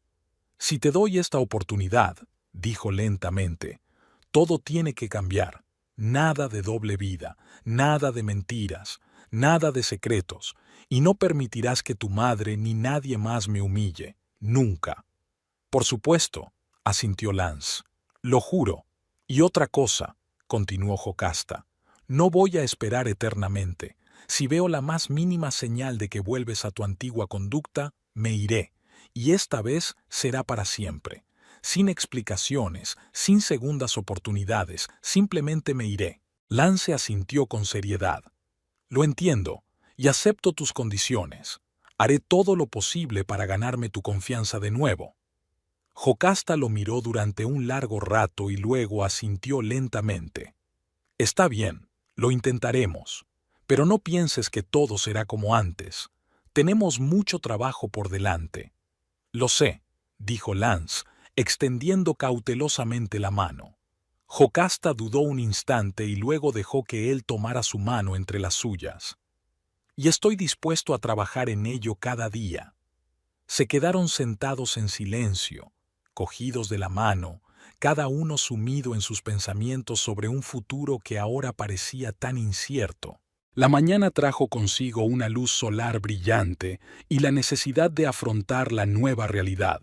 Si te doy esta oportunidad, dijo lentamente, todo tiene que cambiar. Nada de doble vida, nada de mentiras, nada de secretos, y no permitirás que tu madre ni nadie más me humille, nunca. Por supuesto, asintió Lance. Lo juro. Y otra cosa, continuó Jocasta, no voy a esperar eternamente. Si veo la más mínima señal de que vuelves a tu antigua conducta, me iré, y esta vez será para siempre. Sin explicaciones, sin segundas oportunidades, simplemente me iré. Lance asintió con seriedad. Lo entiendo, y acepto tus condiciones. Haré todo lo posible para ganarme tu confianza de nuevo. Jocasta lo miró durante un largo rato y luego asintió lentamente. Está bien, lo intentaremos, pero no pienses que todo será como antes. Tenemos mucho trabajo por delante. Lo sé, dijo Lance, extendiendo cautelosamente la mano. Jocasta dudó un instante y luego dejó que él tomara su mano entre las suyas. Y estoy dispuesto a trabajar en ello cada día. Se quedaron sentados en silencio, cogidos de la mano, cada uno sumido en sus pensamientos sobre un futuro que ahora parecía tan incierto. La mañana trajo consigo una luz solar brillante y la necesidad de afrontar la nueva realidad.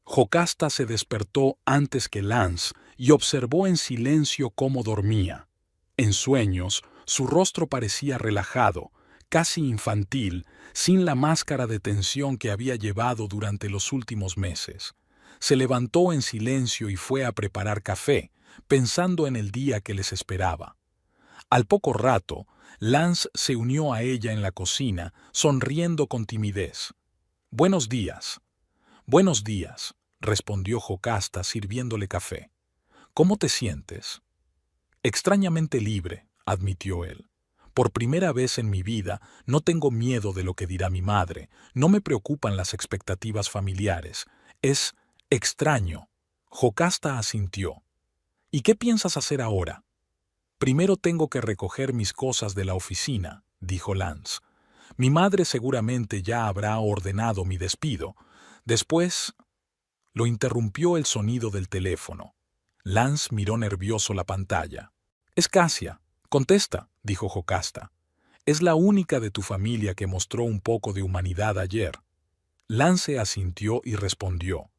Jocasta se despertó antes que Lance y observó en silencio cómo dormía. En sueños, su rostro parecía relajado, casi infantil, sin la máscara de tensión que había llevado durante los últimos meses. Se levantó en silencio y fue a preparar café, pensando en el día que les esperaba. Al poco rato, Lance se unió a ella en la cocina, sonriendo con timidez. «Buenos días». «Buenos días», respondió Jocasta sirviéndole café. «¿Cómo te sientes?» «Extrañamente libre», admitió él. «Por primera vez en mi vida no tengo miedo de lo que dirá mi madre, no me preocupan las expectativas familiares. Es extraño». Jocasta asintió. «¿Y qué piensas hacer ahora?» «Primero tengo que recoger mis cosas de la oficina», dijo Lance. «Mi madre seguramente ya habrá ordenado mi despido. Después...» Lo interrumpió el sonido del teléfono. Lance miró nervioso la pantalla. «Es Casia. Contesta», dijo Jocasta. «Es la única de tu familia que mostró un poco de humanidad ayer». Lance asintió y respondió.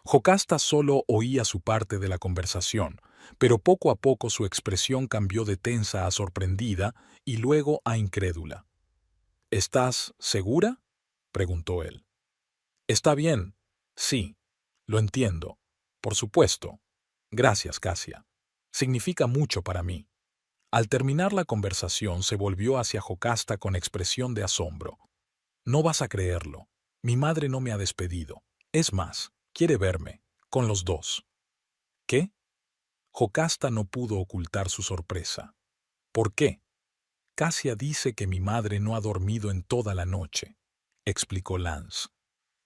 Jocasta solo oía su parte de la conversación, pero poco a poco su expresión cambió de tensa a sorprendida y luego a incrédula. «¿Estás segura?», preguntó él. «Está bien. Sí. Lo entiendo. Por supuesto. Gracias, Casia. Significa mucho para mí». Al terminar la conversación se volvió hacia Jocasta con expresión de asombro. «No vas a creerlo. Mi madre no me ha despedido. Es más, quiere verme, con los dos». «¿Qué?». Jocasta no pudo ocultar su sorpresa. «¿Por qué?». «Casia dice que mi madre no ha dormido en toda la noche», explicó Lance.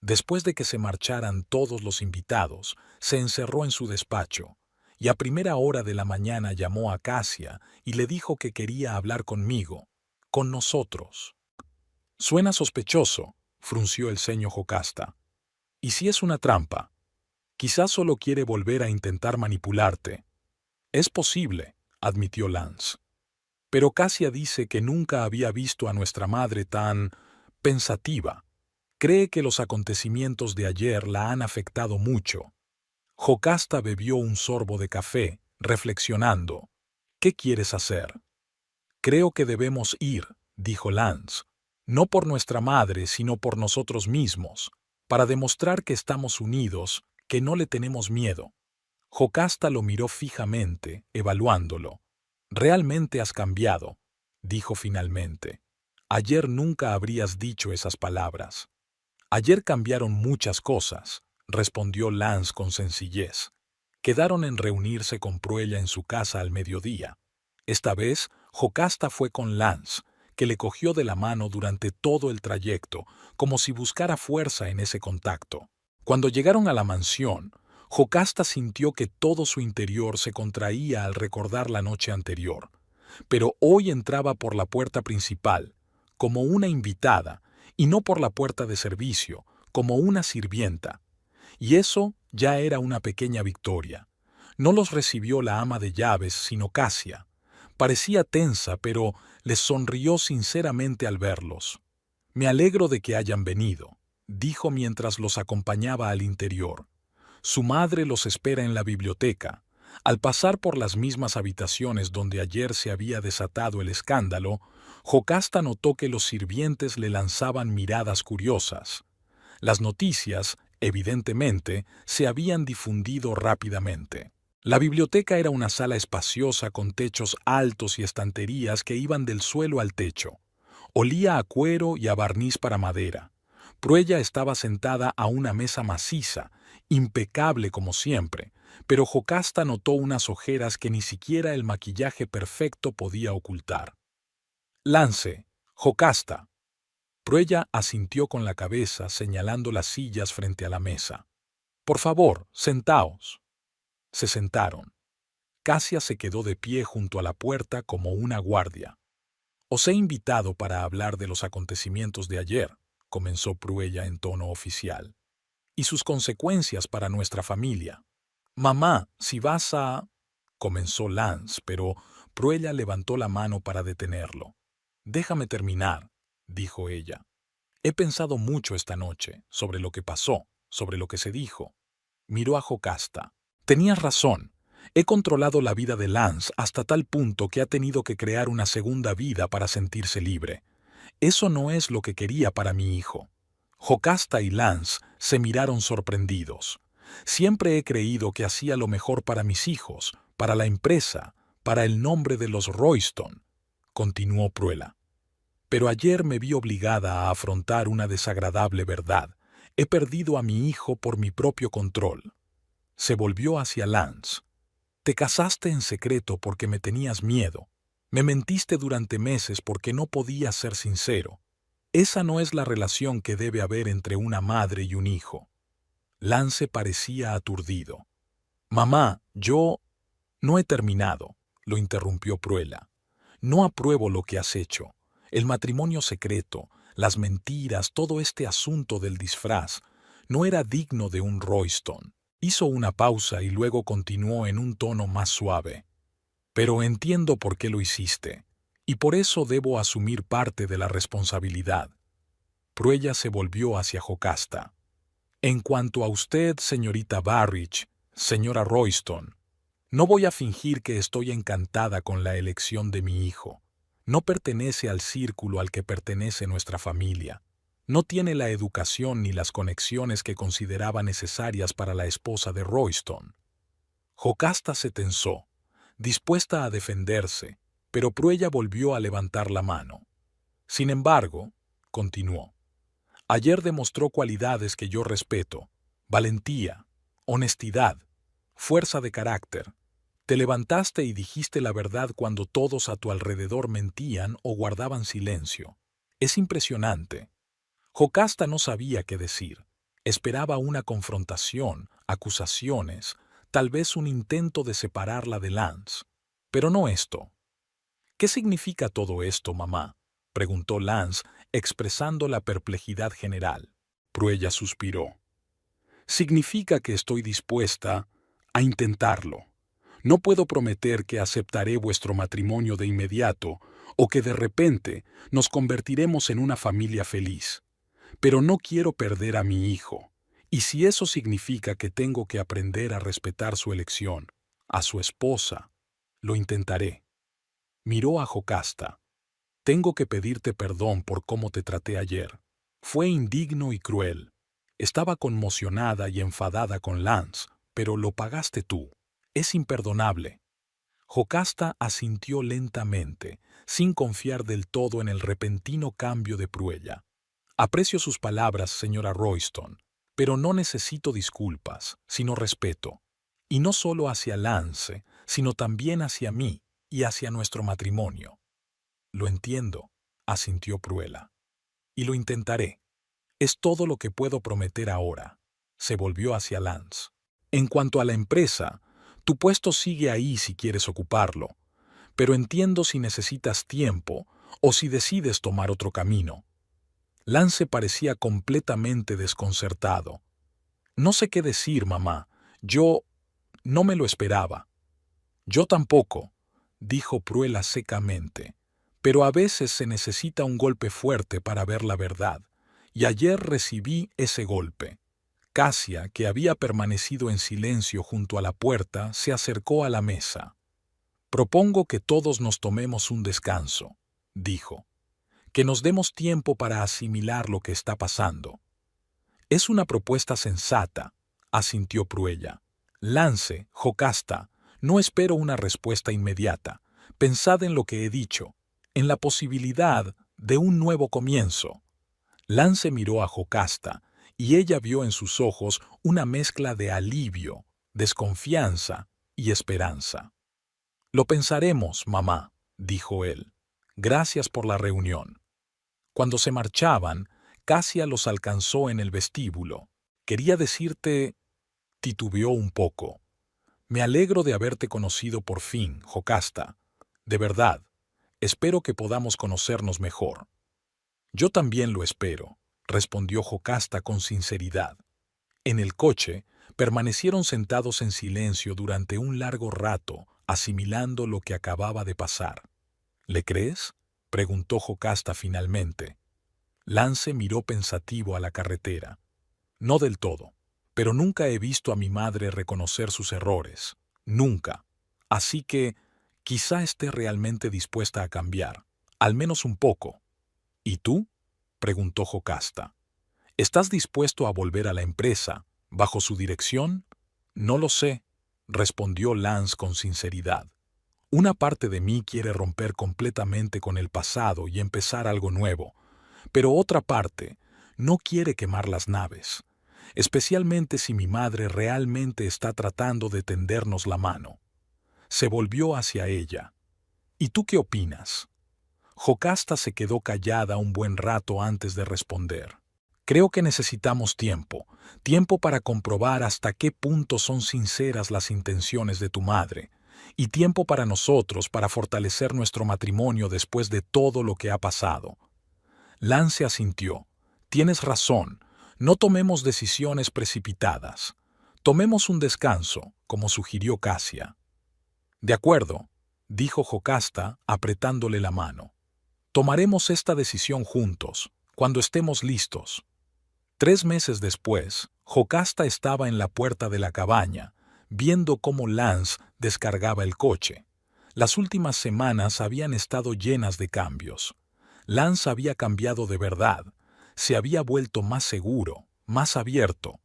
Después de que se marcharan todos los invitados, se encerró en su despacho, y a primera hora de la mañana llamó a Casia y le dijo que quería hablar conmigo, con nosotros. «Suena sospechoso», frunció el ceño Jocasta. «¿Y si es una trampa? Quizás solo quiere volver a intentar manipularte». «Es posible», admitió Lance. «Pero Casia dice que nunca había visto a nuestra madre tan pensativa. Cree que los acontecimientos de ayer la han afectado mucho». Jocasta bebió un sorbo de café, reflexionando. ¿Qué quieres hacer? Creo que debemos ir, dijo Lance, no por nuestra madre, sino por nosotros mismos, para demostrar que estamos unidos, que no le tenemos miedo. Jocasta lo miró fijamente, evaluándolo. «Realmente has cambiado», dijo finalmente. «Ayer nunca habrías dicho esas palabras». «Ayer cambiaron muchas cosas», respondió Lance con sencillez. Quedaron en reunirse con Pruella en su casa al mediodía. Esta vez, Jocasta fue con Lance, que le cogió de la mano durante todo el trayecto, como si buscara fuerza en ese contacto. Cuando llegaron a la mansión, Jocasta sintió que todo su interior se contraía al recordar la noche anterior, pero hoy entraba por la puerta principal, como una invitada, y no por la puerta de servicio, como una sirvienta. Y eso ya era una pequeña victoria. No los recibió la ama de llaves, sino Casia. Parecía tensa, pero les sonrió sinceramente al verlos. «Me alegro de que hayan venido», dijo mientras los acompañaba al interior. Su madre los espera en la biblioteca. Al pasar por las mismas habitaciones donde ayer se había desatado el escándalo, Jocasta notó que los sirvientes le lanzaban miradas curiosas. Las noticias, evidentemente, se habían difundido rápidamente. La biblioteca era una sala espaciosa con techos altos y estanterías que iban del suelo al techo. Olía a cuero y a barniz para madera. Pruella estaba sentada a una mesa maciza, impecable como siempre, pero Jocasta notó unas ojeras que ni siquiera el maquillaje perfecto podía ocultar. «Lance, Jocasta». Pruella asintió con la cabeza, señalando las sillas frente a la mesa. «Por favor, sentaos». Se sentaron. Casia se quedó de pie junto a la puerta como una guardia. «Os he invitado para hablar de los acontecimientos de ayer», comenzó Pruella en tono oficial, «y sus consecuencias para nuestra familia». «Mamá, si vas a...» comenzó Lance, pero Pruella levantó la mano para detenerlo. «Déjame terminar», dijo ella. «He pensado mucho esta noche, sobre lo que pasó, sobre lo que se dijo». Miró a Jocasta. «Tenías razón. He controlado la vida de Lance hasta tal punto que ha tenido que crear una segunda vida para sentirse libre. Eso no es lo que quería para mi hijo». Jocasta y Lance se miraron sorprendidos. «Siempre he creído que hacía lo mejor para mis hijos, para la empresa, para el nombre de los Royston», continuó Pruella. «Pero ayer me vi obligada a afrontar una desagradable verdad. He perdido a mi hijo por mi propio control». Se volvió hacia Lance. «Te casaste en secreto porque me tenías miedo. Me mentiste durante meses porque no podías ser sincero. Esa no es la relación que debe haber entre una madre y un hijo». Lance parecía aturdido. «Mamá, yo...» «No he terminado», lo interrumpió Pruella. «No apruebo lo que has hecho. El matrimonio secreto, las mentiras, todo este asunto del disfraz, no era digno de un Royston». Hizo una pausa y luego continuó en un tono más suave. «Pero entiendo por qué lo hiciste, y por eso debo asumir parte de la responsabilidad». Pruella se volvió hacia Jocasta. «En cuanto a usted, señorita Barrich, señora Royston, no voy a fingir que estoy encantada con la elección de mi hijo. No pertenece al círculo al que pertenece nuestra familia. No tiene la educación ni las conexiones que consideraba necesarias para la esposa de Royston». Jocasta se tensó, dispuesta a defenderse, pero Pruella volvió a levantar la mano. «Sin embargo», continuó, «ayer demostró cualidades que yo respeto: valentía, honestidad, fuerza de carácter. Te levantaste y dijiste la verdad cuando todos a tu alrededor mentían o guardaban silencio. Es impresionante». Jocasta no sabía qué decir. Esperaba una confrontación, acusaciones, tal vez un intento de separarla de Lance. Pero no esto. «¿Qué significa todo esto, mamá?», preguntó Lance, expresando la perplejidad general. Pruella suspiró. «Significa que estoy dispuesta a intentarlo. No puedo prometer que aceptaré vuestro matrimonio de inmediato o que de repente nos convertiremos en una familia feliz. Pero no quiero perder a mi hijo, y si eso significa que tengo que aprender a respetar su elección, a su esposa, lo intentaré». Miró a Jocasta. Tengo que pedirte perdón por cómo te traté ayer. Fue indigno y cruel. Estaba conmocionada y enfadada con Lance, pero lo pagaste tú. Es imperdonable. Jocasta asintió lentamente, sin confiar del todo en el repentino cambio de Pruella. Aprecio sus palabras, señora Royston, pero no necesito disculpas, sino respeto. Y no solo hacia Lance, sino también hacia mí y hacia nuestro matrimonio. Lo entiendo, asintió Pruella. Y lo intentaré. Es todo lo que puedo prometer ahora. Se volvió hacia Lance. En cuanto a la empresa, tu puesto sigue ahí si quieres ocuparlo, pero entiendo si necesitas tiempo o si decides tomar otro camino. Lance parecía completamente desconcertado. No sé qué decir, mamá. Yo no me lo esperaba. Yo tampoco, dijo Pruella secamente. Pero a veces se necesita un golpe fuerte para ver la verdad, y ayer recibí ese golpe. Casia, que había permanecido en silencio junto a la puerta, se acercó a la mesa. Propongo que todos nos tomemos un descanso, dijo. Que nos demos tiempo para asimilar lo que está pasando. Es una propuesta sensata, asintió Pruella. Lance, Jocasta, no espero una respuesta inmediata. Pensad en lo que he dicho, en la posibilidad de un nuevo comienzo. Lance miró a Jocasta, y ella vio en sus ojos una mezcla de alivio, desconfianza y esperanza. Lo pensaremos, mamá, dijo él. Gracias por la reunión. Cuando se marchaban, Casia los alcanzó en el vestíbulo. Quería decirte... Titubeó un poco. Me alegro de haberte conocido por fin, Jocasta. De verdad, espero que podamos conocernos mejor. Yo también lo espero, respondió Jocasta con sinceridad. En el coche, permanecieron sentados en silencio durante un largo rato, asimilando lo que acababa de pasar. ¿Le crees?, preguntó Jocasta finalmente. Lance miró pensativo a la carretera. No del todo, pero nunca he visto a mi madre reconocer sus errores. Nunca. Así que quizá esté realmente dispuesta a cambiar, al menos un poco. ¿Y tú?, preguntó Jocasta. ¿Estás dispuesto a volver a la empresa, bajo su dirección? No lo sé, respondió Lance con sinceridad. Una parte de mí quiere romper completamente con el pasado y empezar algo nuevo, pero otra parte no quiere quemar las naves, especialmente si mi madre realmente está tratando de tendernos la mano. Se volvió hacia ella. ¿Y tú qué opinas? Jocasta se quedó callada un buen rato antes de responder. Creo que necesitamos tiempo para comprobar hasta qué punto son sinceras las intenciones de tu madre, y tiempo para nosotros para fortalecer nuestro matrimonio después de todo lo que ha pasado. Lance asintió. Tienes razón, no tomemos decisiones precipitadas. Tomemos un descanso, como sugirió Casia. De acuerdo, dijo Jocasta, apretándole la mano. Tomaremos esta decisión juntos, cuando estemos listos. 3 meses después, Jocasta estaba en la puerta de la cabaña, viendo cómo Lance descargaba el coche. Las últimas semanas habían estado llenas de cambios. Lance había cambiado de verdad. Se había vuelto más seguro, más abierto.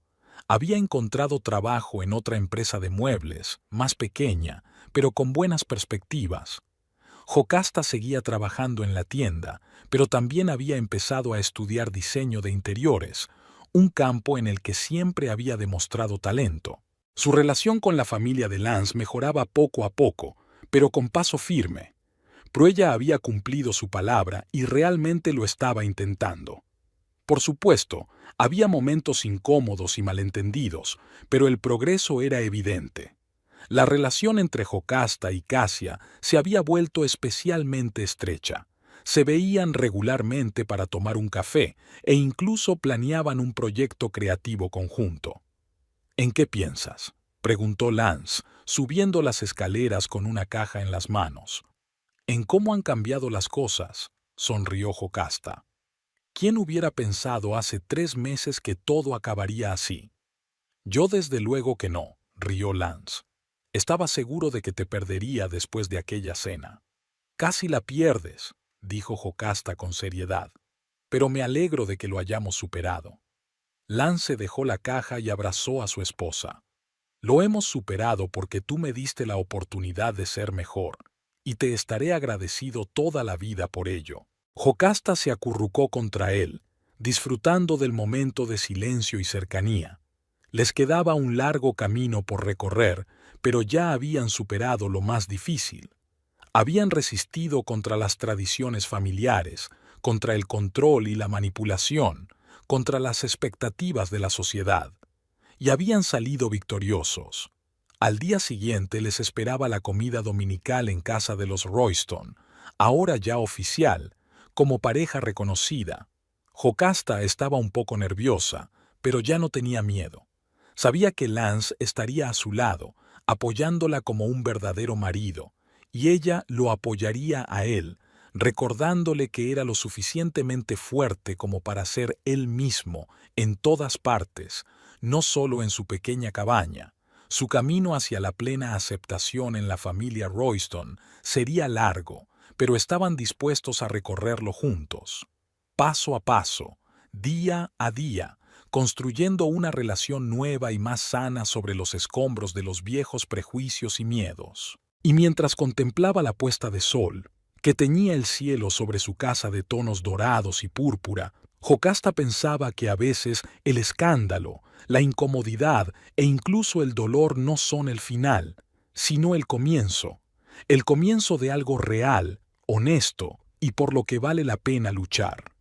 Había encontrado trabajo en otra empresa de muebles, más pequeña, pero con buenas perspectivas. Jocasta seguía trabajando en la tienda, pero también había empezado a estudiar diseño de interiores, un campo en el que siempre había demostrado talento. Su relación con la familia de Lance mejoraba poco a poco, pero con paso firme. Pruella había cumplido su palabra y realmente lo estaba intentando. Por supuesto, había momentos incómodos y malentendidos, pero el progreso era evidente. La relación entre Jocasta y Casia se había vuelto especialmente estrecha. Se veían regularmente para tomar un café e incluso planeaban un proyecto creativo conjunto. ¿En qué piensas?, preguntó Lance, subiendo las escaleras con una caja en las manos. En cómo han cambiado las cosas, sonrió Jocasta. ¿Quién hubiera pensado hace 3 meses que todo acabaría así? Yo desde luego que no, rió Lance. Estaba seguro de que te perdería después de aquella cena. Casi la pierdes, dijo Jocasta con seriedad, pero me alegro de que lo hayamos superado. Lance dejó la caja y abrazó a su esposa. Lo hemos superado porque tú me diste la oportunidad de ser mejor, y te estaré agradecido toda la vida por ello. Jocasta se acurrucó contra él, disfrutando del momento de silencio y cercanía. Les quedaba un largo camino por recorrer, pero ya habían superado lo más difícil. Habían resistido contra las tradiciones familiares, contra el control y la manipulación, contra las expectativas de la sociedad, y habían salido victoriosos. Al día siguiente les esperaba la comida dominical en casa de los Royston, ahora ya oficial, como pareja reconocida. Jocasta estaba un poco nerviosa, pero ya no tenía miedo. Sabía que Lance estaría a su lado, apoyándola como un verdadero marido, y ella lo apoyaría a él, recordándole que era lo suficientemente fuerte como para ser él mismo en todas partes, no solo en su pequeña cabaña. Su camino hacia la plena aceptación en la familia Royston sería largo, pero estaban dispuestos a recorrerlo juntos, paso a paso, día a día, construyendo una relación nueva y más sana sobre los escombros de los viejos prejuicios y miedos. Y mientras contemplaba la puesta de sol, que teñía el cielo sobre su casa de tonos dorados y púrpura, Jocasta pensaba que a veces el escándalo, la incomodidad e incluso el dolor no son el final, sino el comienzo de algo real, honesto y por lo que vale la pena luchar.